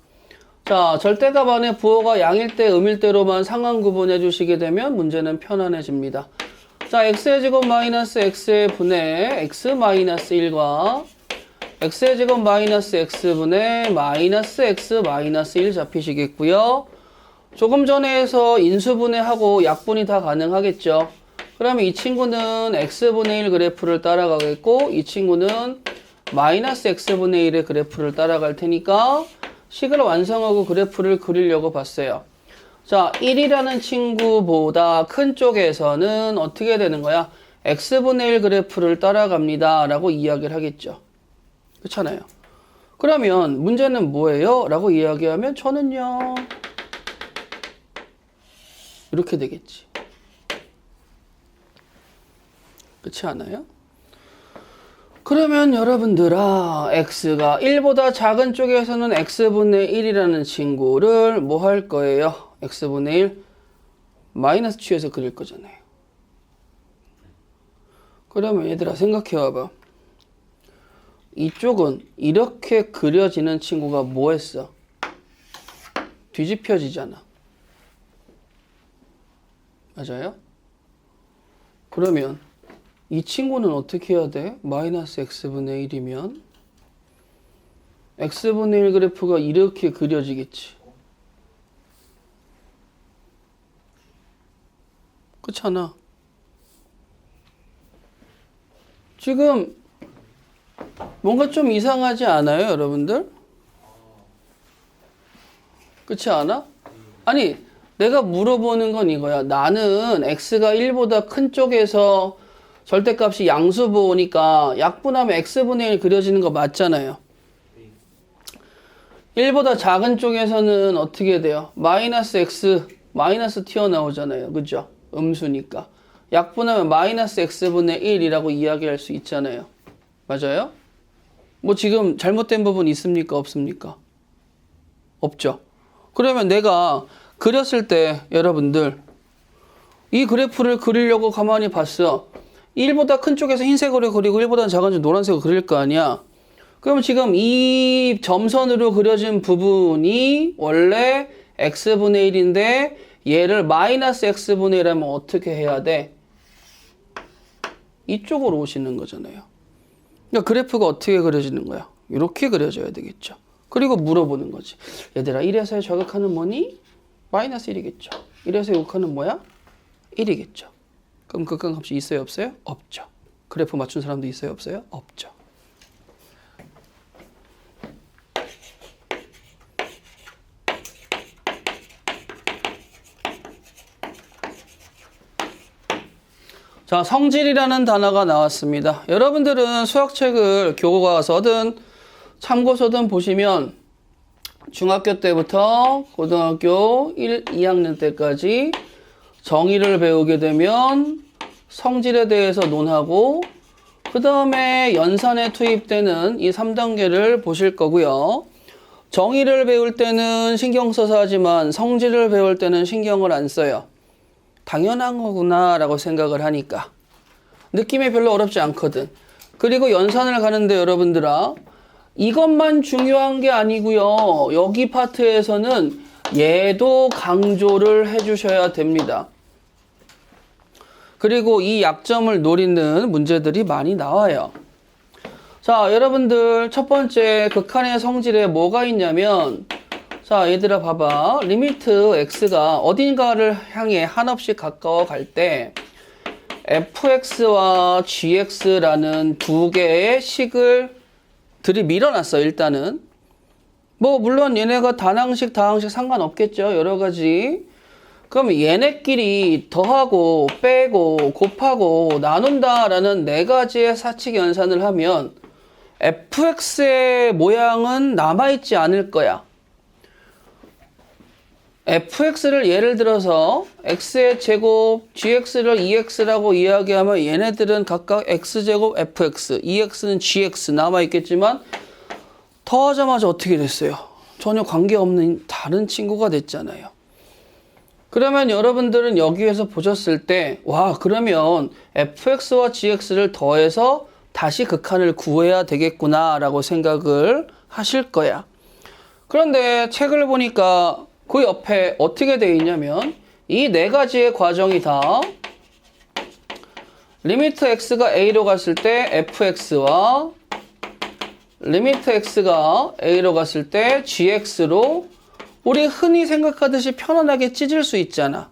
자, 절대값 안에 부호가 양일 때 음일 때로만 상한 구분해 주시게 되면 문제는 편안해집니다. 자, x의 제곱 마이너스 x의 분의 x 마이너스 1과 x의 제곱 마이너스 x분의 마이너스 x 마이너스 1 잡히시겠고요. 조금 전에 해서 인수분해하고 약분이 다 가능하겠죠. 그러면 이 친구는 x분의 1 그래프를 따라가겠고 이 친구는 마이너스 x분의 1의 그래프를 따라갈 테니까 식을 완성하고 그래프를 그리려고 봤어요. 자, 1이라는 친구보다 큰 쪽에서는 어떻게 되는 거야? x분의 1 그래프를 따라갑니다 라고 이야기를 하겠죠. 그렇잖아요. 그러면 문제는 뭐예요? 라고 이야기하면 저는요 이렇게 되겠지. 그렇지 않아요? 그러면 여러분들아 x가 1보다 작은 쪽에서는 x분의 1이라는 친구를 뭐 할 거예요? x분의 1 마이너스 취해서 그릴 거잖아요. 그러면 얘들아 생각해 봐봐. 이쪽은 이렇게 그려지는 친구가 뭐 했어? 뒤집혀지잖아. 맞아요? 그러면 이 친구는 어떻게 해야 돼? 마이너스 x분의 1이면 x분의 1 그래프가 이렇게 그려지겠지. 그렇잖아. 지금 뭔가 좀 이상하지 않아요, 여러분들? 그렇지 않아? 아니, 내가 물어보는 건 이거야. 나는 x가 1보다 큰 쪽에서 절대값이 양수보니까 약분하면 x분의 1 그려지는 거 맞잖아요. 1보다 작은 쪽에서는 어떻게 돼요? 마이너스 x, 마이너스 튀어나오잖아요. 그죠? 음수니까. 약분하면 마이너스 x분의 1이라고 이야기할 수 있잖아요. 맞아요? 뭐 지금 잘못된 부분 있습니까? 없습니까? 없죠. 그러면 내가 그렸을 때 여러분들 이 그래프를 그리려고 가만히 봤어. 1보다 큰 쪽에서 흰색으로 그리고 1보다 작은 쪽 노란색으로 그릴 거 아니야. 그럼 지금 이 점선으로 그려진 부분이 원래 x분의 1인데 얘를 마이너스 x분의 1하면 어떻게 해야 돼? 이쪽으로 오시는 거잖아요. 그러니까 그래프가 어떻게 그려지는 거야? 이렇게 그려져야 되겠죠. 그리고 물어보는 거지. 얘들아 1에서의 저격하는 뭐니? 마이너스 1이겠죠. 1에서 요극하는 뭐야? 1이겠죠. 그럼 극한값이 있어요? 없어요? 없죠. 그래프 맞춘 사람도 있어요? 없어요? 없죠. 자, 성질이라는 단어가 나왔습니다. 여러분들은 수학책을 교과서든 참고서든 보시면 중학교 때부터 고등학교 1, 2학년 때까지 정의를 배우게 되면 성질에 대해서 논하고 그 다음에 연산에 투입되는 이 3단계를 보실 거고요. 정의를 배울 때는 신경 써서 하지만 성질을 배울 때는 신경을 안 써요. 당연한 거구나 라고 생각을 하니까. 느낌이 별로 어렵지 않거든. 그리고 연산을 가는데 여러분들아 이것만 중요한 게 아니고요. 여기 파트에서는 얘도 강조를 해주셔야 됩니다. 그리고 이 약점을 노리는 문제들이 많이 나와요. 자, 여러분들 첫 번째 극한의 성질에 뭐가 있냐면 자, 얘들아 봐봐. 리미트 x가 어딘가를 향해 한없이 가까워 갈 때 fx와 gx라는 두 개의 식을 들이밀어놨어. 일단은 뭐 물론 얘네가 단항식 다항식 상관없겠죠. 여러 가지. 그럼 얘네끼리 더하고 빼고 곱하고 나눈다라는 네 가지의 사칙 연산을 하면 fx의 모양은 남아있지 않을 거야. fx를 예를 들어서 x의 제곱, gx를 2x라고 이야기하면 얘네들은 각각 x제곱 fx, 2x는 gx 남아있겠지만 더하자마자 어떻게 됐어요? 전혀 관계없는 다른 친구가 됐잖아요. 그러면 여러분들은 여기에서 보셨을 때 와, 그러면 fx와 gx를 더해서 다시 극한을 구해야 되겠구나 라고 생각을 하실 거야. 그런데 책을 보니까 그 옆에 어떻게 되어 있냐면 이 네 가지의 과정이 다 리미트 x가 a로 갔을 때 fx와 리미트 x가 a로 갔을 때 gx로 우리 흔히 생각하듯이 편안하게 찢을 수 있잖아.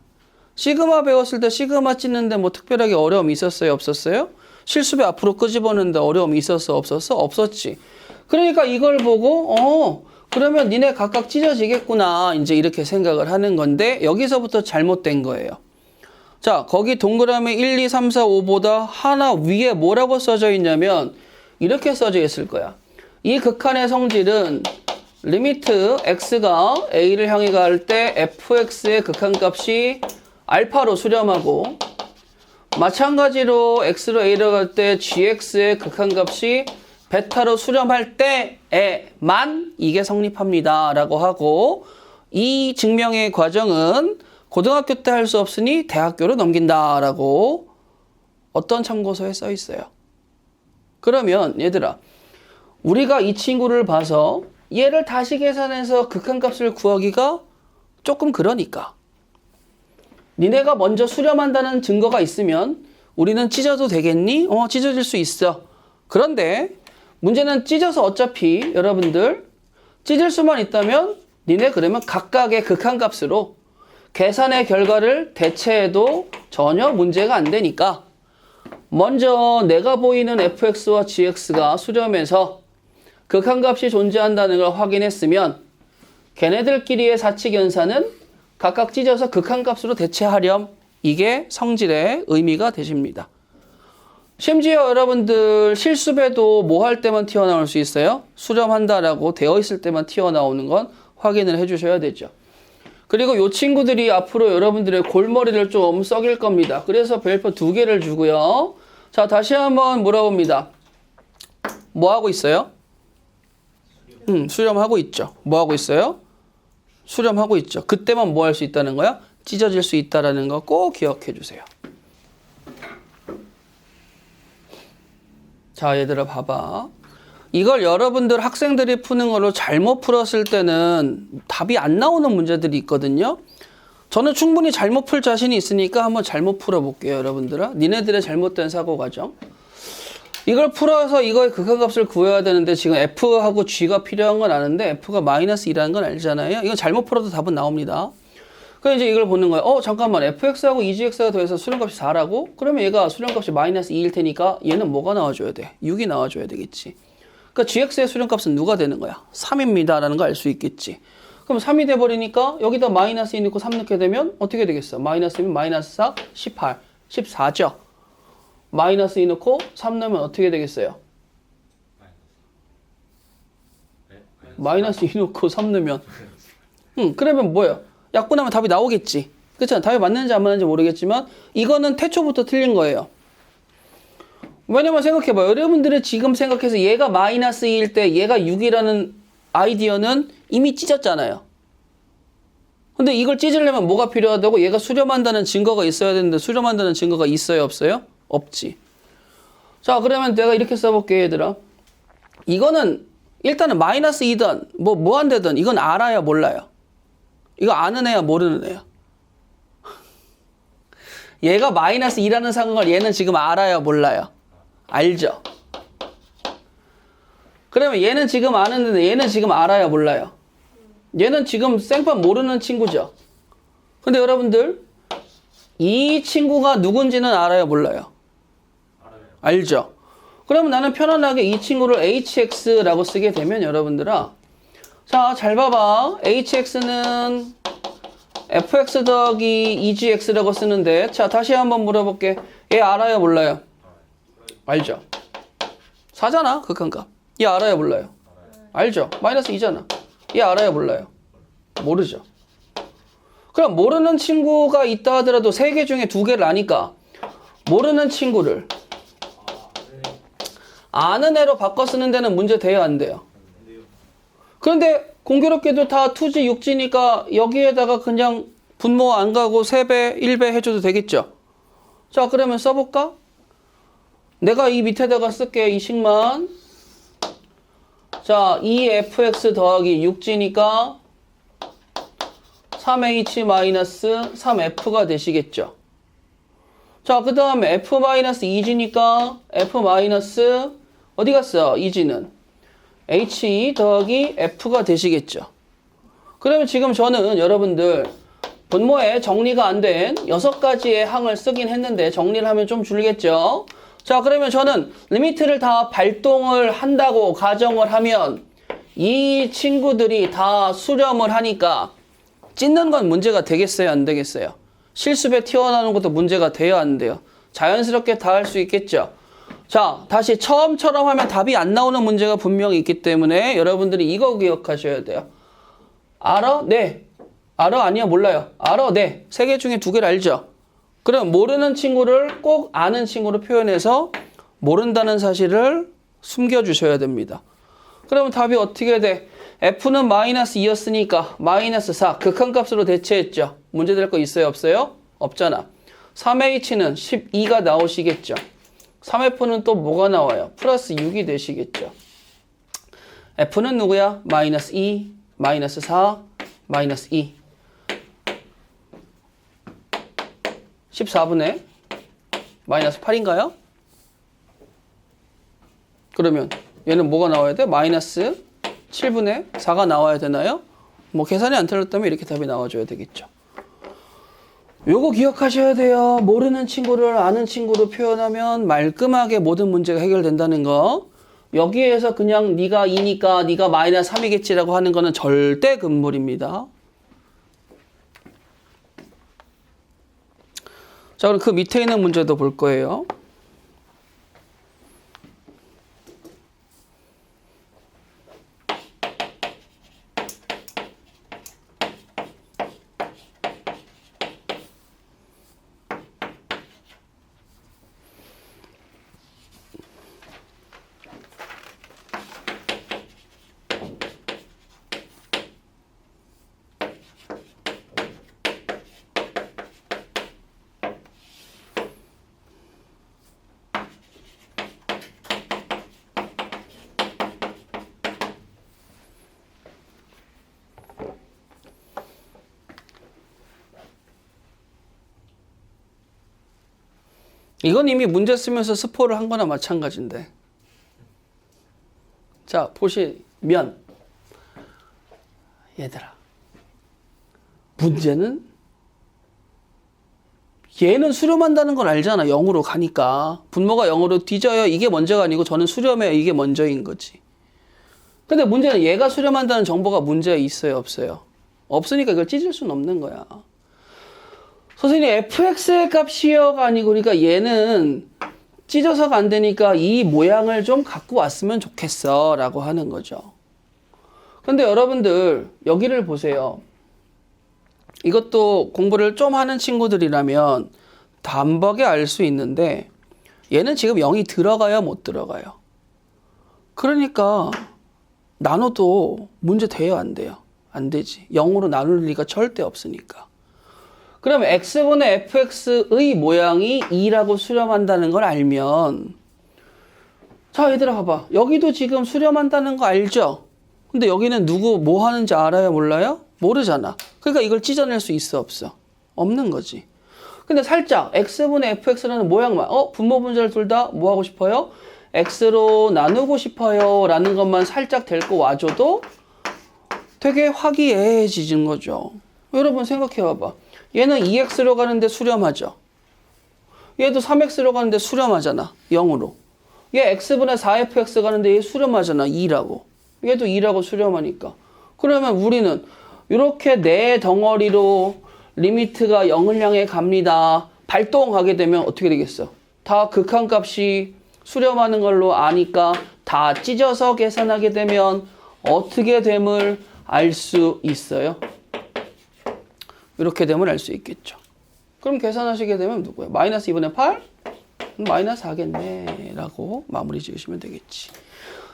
시그마 배웠을 때 시그마 찢는데 뭐 특별하게 어려움이 있었어요? 없었어요? 실수배 앞으로 끄집었는데 어려움이 있었어? 없었어? 없었지. 그러니까 이걸 보고 그러면 니네 각각 찢어지겠구나 이제 이렇게 생각을 하는 건데 여기서부터 잘못된 거예요. 자, 거기 동그라미 1, 2, 3, 4, 5보다 하나 위에 뭐라고 써져 있냐면 이렇게 써져 있을 거야. 이 극한의 성질은 리미트 x가 a를 향해 갈 때 fx의 극한값이 알파로 수렴하고 마찬가지로 x로 a로 갈 때 gx의 극한값이 베타로 수렴할 때에만 이게 성립합니다 라고 하고 이 증명의 과정은 고등학교 때 할 수 없으니 대학교로 넘긴다 라고 어떤 참고서에 써 있어요. 그러면 얘들아 우리가 이 친구를 봐서 얘를 다시 계산해서 극한값을 구하기가 조금 그러니까. 니네가 먼저 수렴한다는 증거가 있으면 우리는 찢어도 되겠니? 찢어질 수 있어. 그런데 문제는 찢어서 어차피 여러분들 찢을 수만 있다면 니네 그러면 각각의 극한값으로 계산의 결과를 대체해도 전혀 문제가 안 되니까 먼저 내가 보이는 fx와 gx가 수렴해서 극한값이 존재한다는 걸 확인했으면 걔네들끼리의 사칙연산은 각각 찢어서 극한값으로 대체하렴. 이게 성질의 의미가 되십니다. 심지어 여러분들 실습에도 뭐 할 때만 튀어나올 수 있어요? 수렴한다라고 되어 있을 때만 튀어나오는 건 확인을 해주셔야 되죠. 그리고 이 친구들이 앞으로 여러분들의 골머리를 좀 썩일 겁니다. 그래서 별표 2개를 주고요. 자, 다시 한번 물어봅니다. 뭐 하고 있어요? 수렴하고 있죠. 뭐 하고 있어요? 수렴하고 있죠. 그때만 뭐 할 수 있다는 거야? 찢어질 수 있다는 거 꼭 기억해 주세요. 자, 얘들아 봐봐. 이걸 여러분들 학생들이 푸는 걸로 잘못 풀었을 때는 답이 안 나오는 문제들이 있거든요. 저는 충분히 잘못 풀 자신이 있으니까 한번 잘못 풀어볼게요, 여러분들아. 니네들의 잘못된 사고 과정. 이걸 풀어서 이거의 극한값을 구해야 되는데 지금 F하고 G가 필요한 건 아는데 F가 마이너스 2라는 건 알잖아요. 이거 잘못 풀어도 답은 나옵니다. 그럼 이제 이걸 보는 거예요. 잠깐만, fx하고 2gx가 더해서 수렴값이 4라고? 그러면 얘가 수렴값이 마이너스 2일 테니까 얘는 뭐가 나와줘야 돼? 6이 나와줘야 되겠지. 그러니까 gx의 수렴값은 누가 되는 거야? 3입니다 라는 거 알 수 있겠지. 그럼 3이 돼버리니까 여기다 마이너스 2 넣고 3 넣게 되면 어떻게 되겠어? 마이너스면 마이너스 4, 18, 14죠. 마이너스 2 넣고 3 넣으면 어떻게 되겠어요? 마이너스 2 넣고 3 넣으면 그러면 뭐예요? 약분하면 답이 나오겠지. 그렇잖아. 답이 맞는지 안 맞는지 모르겠지만 이거는 태초부터 틀린 거예요. 왜냐면 생각해봐요. 여러분들이 지금 생각해서 얘가 마이너스 2일 때 얘가 6이라는 아이디어는 이미 찢었잖아요. 근데 이걸 찢으려면 뭐가 필요하다고? 얘가 수렴한다는 증거가 있어야 되는데 수렴한다는 증거가 있어요? 없어요? 없지. 자, 그러면 내가 이렇게 써볼게, 얘들아. 이거는 일단은 마이너스 2든 뭐 안 되든 이건 알아야 몰라요. 이거 아는 애야 모르는 애야? 얘가 마이너스 2라는 상황을 얘는 지금 알아야 몰라요? 알죠? 그러면 얘는 지금 아는데 얘는 지금 알아야 몰라요? 얘는 지금 생판 모르는 친구죠? 근데 여러분들 이 친구가 누군지는 알아야 몰라요? 알죠? 그러면 나는 편안하게 이 친구를 hx라고 쓰게 되면 여러분들아, 자, 잘 봐봐. hx는 fx 더하기 2gx라고 쓰는데, 자, 다시 한번 물어볼게. 얘 알아요, 몰라요? 알죠? 4잖아, 극한값. 얘 알아요, 몰라요? 알죠? 마이너스 2잖아. 얘 알아요, 몰라요? 모르죠? 그럼 모르는 친구가 있다 하더라도 3개 중에 2개를 아니까 모르는 친구를 아는 애로 바꿔 쓰는 데는 문제 돼요, 안 돼요? 그런데 공교롭게도 다 2g, 6g니까 여기에다가 그냥 분모 안 가고 3배, 1배 해줘도 되겠죠? 자, 그러면 써볼까? 내가 이 밑에다가 쓸게, 이 식만. 자, 2fx 더하기 6g니까 3h 마이너스 3f가 되시겠죠? 자, 그 다음에 f 마이너스 2g니까 f 마이너스 어디 갔어? 2g는 he 더하기 f가 되시겠죠. 그러면 지금 저는 여러분들 분모에 정리가 안 된 6가지의 항을 쓰긴 했는데 정리를 하면 좀 줄겠죠. 자, 그러면 저는 리미트를 다 발동을 한다고 가정을 하면 이 친구들이 다 수렴을 하니까 찢는 건 문제가 되겠어요? 안 되겠어요? 실습에 튀어나오는 것도 문제가 돼요? 안 돼요? 자연스럽게 다 할 수 있겠죠? 자, 다시 처음처럼 하면 답이 안 나오는 문제가 분명히 있기 때문에 여러분들이 이거 기억하셔야 돼요. 알아? 네. 알아? 아니야? 몰라요? 알아? 네. 3개 중에 2개를 알죠? 그럼 모르는 친구를 꼭 아는 친구로 표현해서 모른다는 사실을 숨겨주셔야 됩니다. 그러면 답이 어떻게 돼? F는 마이너스 2였으니까 마이너스 4 극한값으로 대체했죠. 문제 될 거 있어요? 없어요? 없잖아. 3H는 12가 나오시겠죠. 3F는 또 뭐가 나와요? 플러스 6이 되시겠죠. F는 누구야? 마이너스 2, 마이너스 4, 마이너스 2. 14분의 마이너스 8인가요? 그러면 얘는 뭐가 나와야 돼? 마이너스 7분의 4가 나와야 되나요? 뭐 계산이 안 틀렸다면 이렇게 답이 나와줘야 되겠죠. 요거 기억하셔야 돼요. 모르는 친구를 아는 친구로 표현하면 말끔하게 모든 문제가 해결된다는 거. 여기에서 그냥 네가 2니까 네가 마이너스 3이겠지라고 하는 거는 절대 금물입니다. 자, 그럼 그 밑에 있는 문제도 볼 거예요. 이건 이미 문제 쓰면서 스포를 한 거나 마찬가지인데. 자, 보시면 얘들아, 문제는 얘는 수렴한다는 걸 알잖아. 0으로 가니까. 분모가 0으로 뒤져요. 이게 먼저가 아니고 저는 수렴해요. 이게 먼저인 거지. 근데 문제는 얘가 수렴한다는 정보가 문제에 있어요, 없어요? 없으니까 이걸 찢을 수는 없는 거야. 선생님, fx의 값이요가 아니고, 그러니까 얘는 찢어서가 안 되니까 이 모양을 좀 갖고 왔으면 좋겠어 라고 하는 거죠. 근데 여러분들 여기를 보세요. 이것도 공부를 좀 하는 친구들이라면 단박에 알 수 있는데 얘는 지금 0이 들어가요, 못 들어가요? 그러니까 나눠도 문제 돼요, 안 돼요? 안 되지. 0으로 나눌 리가 절대 없으니까. 그럼 x분의 fx의 모양이 2라고 수렴한다는 걸 알면, 자, 얘들아 봐봐. 여기도 지금 수렴한다는 거 알죠? 근데 여기는 누구 뭐 하는지 알아요, 몰라요? 모르잖아. 그러니까 이걸 찢어낼 수 있어, 없어? 없는 거지. 근데 살짝 x분의 fx라는 모양만, 분모 분자를 둘 다 뭐 하고 싶어요? x로 나누고 싶어요 라는 것만 살짝 데리고 와줘도 되게 화기애애해지는 거죠. 여러분 생각해 봐봐. 얘는 2x로 가는데 수렴하죠. 얘도 3x로 가는데 수렴하잖아. 0으로. 얘 x분의 4fx 가는데 얘 수렴하잖아. 2라고. 얘도 2라고 수렴하니까. 그러면 우리는 이렇게 네 덩어리로 리미트가 0을 향해 갑니다. 발동하게 되면 어떻게 되겠어? 다 극한값이 수렴하는 걸로 아니까 다 찢어서 계산하게 되면 어떻게 됨을 알 수 있어요? 이렇게 되면 알 수 있겠죠. 그럼 계산하시게 되면 누구야? 마이너스 2분의 8? 마이너스 4겠네 라고 마무리 지으시면 되겠지.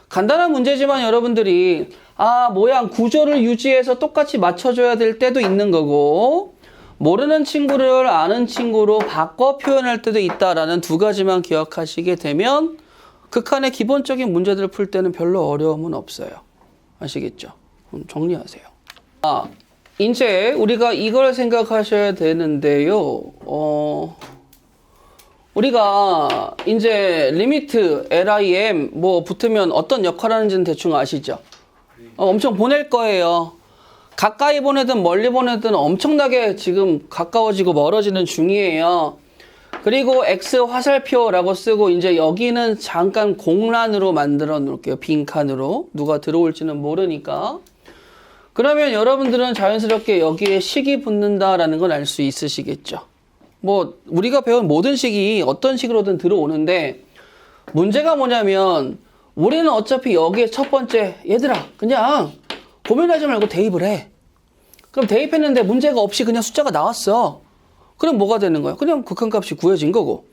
간단한 문제지만 여러분들이 모양 구조를 유지해서 똑같이 맞춰줘야 될 때도 있는 거고 모르는 친구를 아는 친구로 바꿔 표현할 때도 있다라는 두 가지만 기억하시게 되면 극한의 기본적인 문제들을 풀 때는 별로 어려움은 없어요. 아시겠죠? 정리하세요. 이제 우리가 이걸 생각하셔야 되는데요. 우리가 이제 리미트 LIM 뭐 붙으면 어떤 역할을 하는지는 대충 아시죠? 엄청 보낼 거예요. 가까이 보내든 멀리 보내든 엄청나게 지금 가까워지고 멀어지는 중이에요. 그리고 X 화살표라고 쓰고 이제 여기는 잠깐 공란으로 만들어 놓을게요. 빈칸으로. 누가 들어올지는 모르니까. 그러면 여러분들은 자연스럽게 여기에 식이 붙는다라는 걸 알 수 있으시겠죠. 뭐 우리가 배운 모든 식이 어떤 식으로든 들어오는데 문제가 뭐냐면 우리는 어차피 여기에 첫 번째 얘들아 그냥 고민하지 말고 대입을 해. 그럼 대입했는데 문제가 없이 그냥 숫자가 나왔어. 그럼 뭐가 되는 거야? 그냥 극한값이 구해진 거고.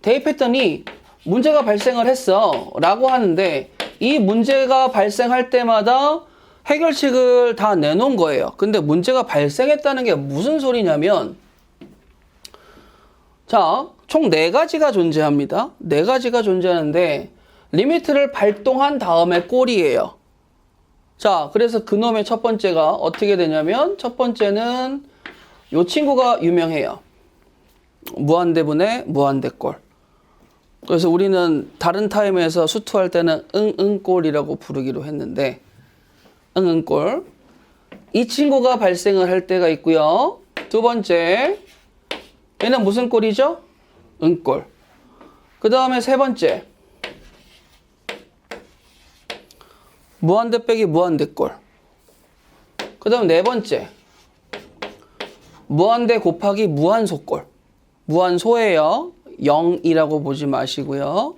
대입했더니 문제가 발생을 했어 라고 하는데 이 문제가 발생할 때마다 해결책을 다 내놓은 거예요. 근데 문제가 발생했다는 게 무슨 소리냐면 자, 총 4가지가 존재합니다. 4가지가 존재하는데 리미트를 발동한 다음에 꼴이에요. 자, 그래서 그놈의 첫 번째가 어떻게 되냐면 첫 번째는 이 친구가 유명해요. 무한대분의 무한대꼴. 그래서 우리는 다른 타임에서 수투할 때는 응응꼴이라고 부르기로 했는데 응응꼴. 이 친구가 발생을 할 때가 있고요. 두 번째, 얘는 무슨 꼴이죠? 응꼴. 그 다음에 세 번째, 무한대 빼기 무한대꼴. 그 다음 네 번째, 무한대 곱하기 무한소꼴. 무한소예요. 0이라고 보지 마시고요.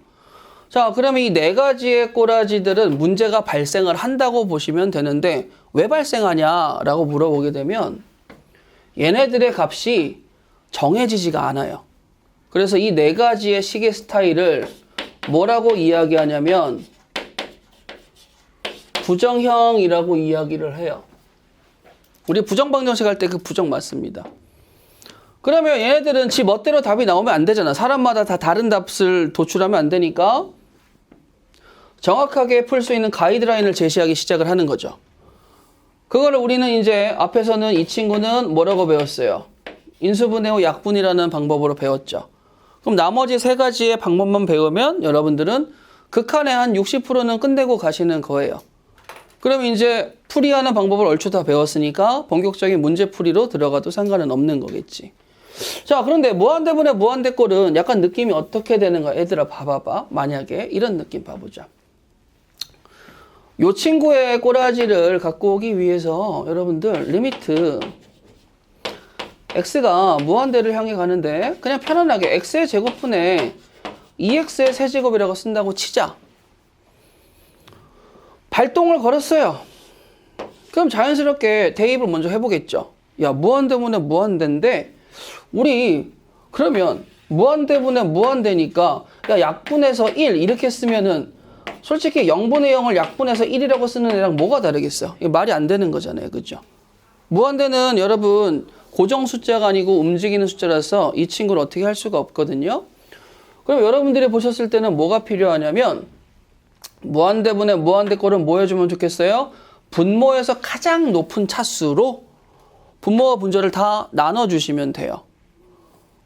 자, 그러면 이 네 가지의 꼬라지들은 문제가 발생을 한다고 보시면 되는데 왜 발생하냐라고 물어보게 되면 얘네들의 값이 정해지지가 않아요. 그래서 이 네 가지의 시계 스타일을 뭐라고 이야기하냐면 부정형이라고 이야기를 해요. 우리 부정방정식 할 때 그 부정 맞습니다. 그러면 얘네들은 지 멋대로 답이 나오면 안 되잖아. 사람마다 다 다른 답을 도출하면 안 되니까 정확하게 풀 수 있는 가이드라인을 제시하기 시작을 하는 거죠. 그거를 우리는 이제 앞에서는 이 친구는 뭐라고 배웠어요? 인수분해 후 약분이라는 방법으로 배웠죠. 그럼 나머지 세 가지의 방법만 배우면 여러분들은 극한의 한 60%는 끝내고 가시는 거예요. 그럼 이제 풀이하는 방법을 얼추 다 배웠으니까 본격적인 문제풀이로 들어가도 상관은 없는 거겠지. 자, 그런데 무한대분의 무한대꼴은 약간 느낌이 어떻게 되는가? 얘들아 봐봐봐. 만약에 이런 느낌 봐보자. 요 친구의 꼬라지를 갖고 오기 위해서 여러분들 리미트 x가 무한대를 향해 가는데 그냥 편안하게 x의 제곱분의 2x의 세제곱이라고 쓴다고 치자. 발동을 걸었어요. 그럼 자연스럽게 대입을 먼저 해보겠죠. 야, 무한대분의 무한대인데 우리 그러면 무한대분의 무한대니까 야, 약분해서 1 이렇게 쓰면은 솔직히 0분의 0을 약분해서 1이라고 쓰는 애랑 뭐가 다르겠어? 이게 말이 안 되는 거잖아요. 그죠? 무한대는 여러분 고정 숫자가 아니고 움직이는 숫자라서 이 친구를 어떻게 할 수가 없거든요. 그럼 여러분들이 보셨을 때는 뭐가 필요하냐면 무한대분의 무한대꼴은 뭐 해주면 좋겠어요? 분모에서 가장 높은 차수로 분모와 분절을 다 나눠주시면 돼요.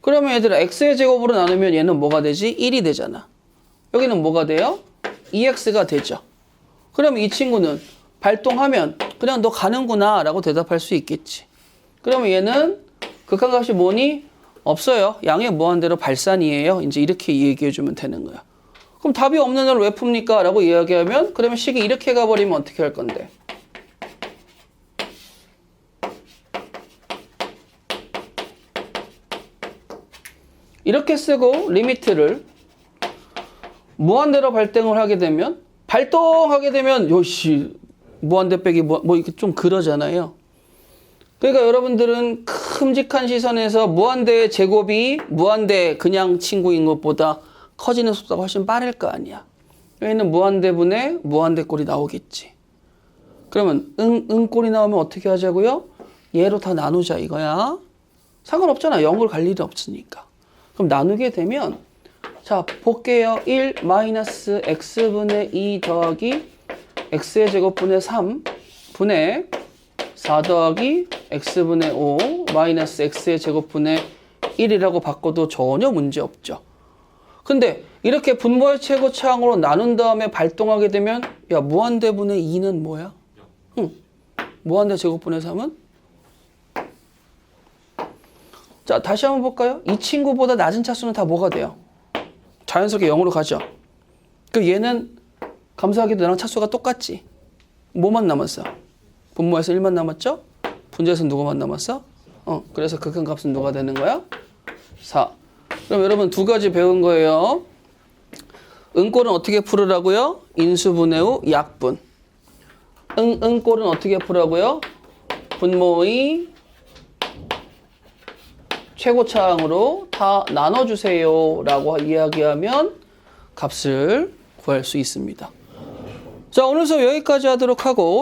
그러면 얘들아 x의 제곱으로 나누면 얘는 뭐가 되지? 1이 되잖아. 여기는 뭐가 돼요? 2x가 되죠. 그럼 이 친구는 발동하면 그냥 너 가는구나 라고 대답할 수 있겠지. 그러면 얘는 극한값이 뭐니? 없어요. 양의 무한대로 발산이에요. 이제 이렇게 얘기해 주면 되는 거야. 그럼 답이 없는 애를 왜 풉니까? 라고 이야기하면 그러면 식이 이렇게 가버리면 어떻게 할 건데? 이렇게 쓰고 리미트를 무한대로 발등을 하게 되면 발동하게 되면 요시 무한대 빼기 뭐 이렇게 좀 그러잖아요. 그러니까 여러분들은 큼직한 시선에서 무한대의 제곱이 무한대 그냥 친구인 것보다 커지는 속도가 훨씬 빠를 거 아니야. 여기는 무한대분의 무한대꼴이 나오겠지. 그러면 응꼴이 나오면 어떻게 하자고요? 얘로 다 나누자 이거야. 상관없잖아. 0을 갈 일이 없으니까. 그럼 나누게 되면 자 볼게요. 1 마이너스 x분의 2 더하기 x의 제곱분의 3 분의 4 더하기 x분의 5 마이너스 x의 제곱분의 1이라고 바꿔도 전혀 문제 없죠. 근데 이렇게 분모의 최고차항으로 나눈 다음에 발동하게 되면 야 무한대분의 2는 뭐야? 무한대 제곱분의 3은? 자 다시 한번 볼까요? 이 친구보다 낮은 차수는 다 뭐가 돼요? 자연스럽게 0으로 가죠. 그 얘는 감사하게도 나랑 차수가 똑같지. 뭐만 남았어? 분모에서 1만 남았죠? 분자에서 누구만 남았어? 그래서 극한값은 누가 되는 거야? 4. 그럼 여러분 두 가지 배운 거예요. 응꼴은 어떻게 풀으라고요? 인수분해 후 약분. 응꼴은 어떻게 풀으라고요? 분모의 최고차항으로 다 나눠주세요 라고 이야기하면 값을 구할 수 있습니다. 자, 오늘 수업 여기까지 하도록 하고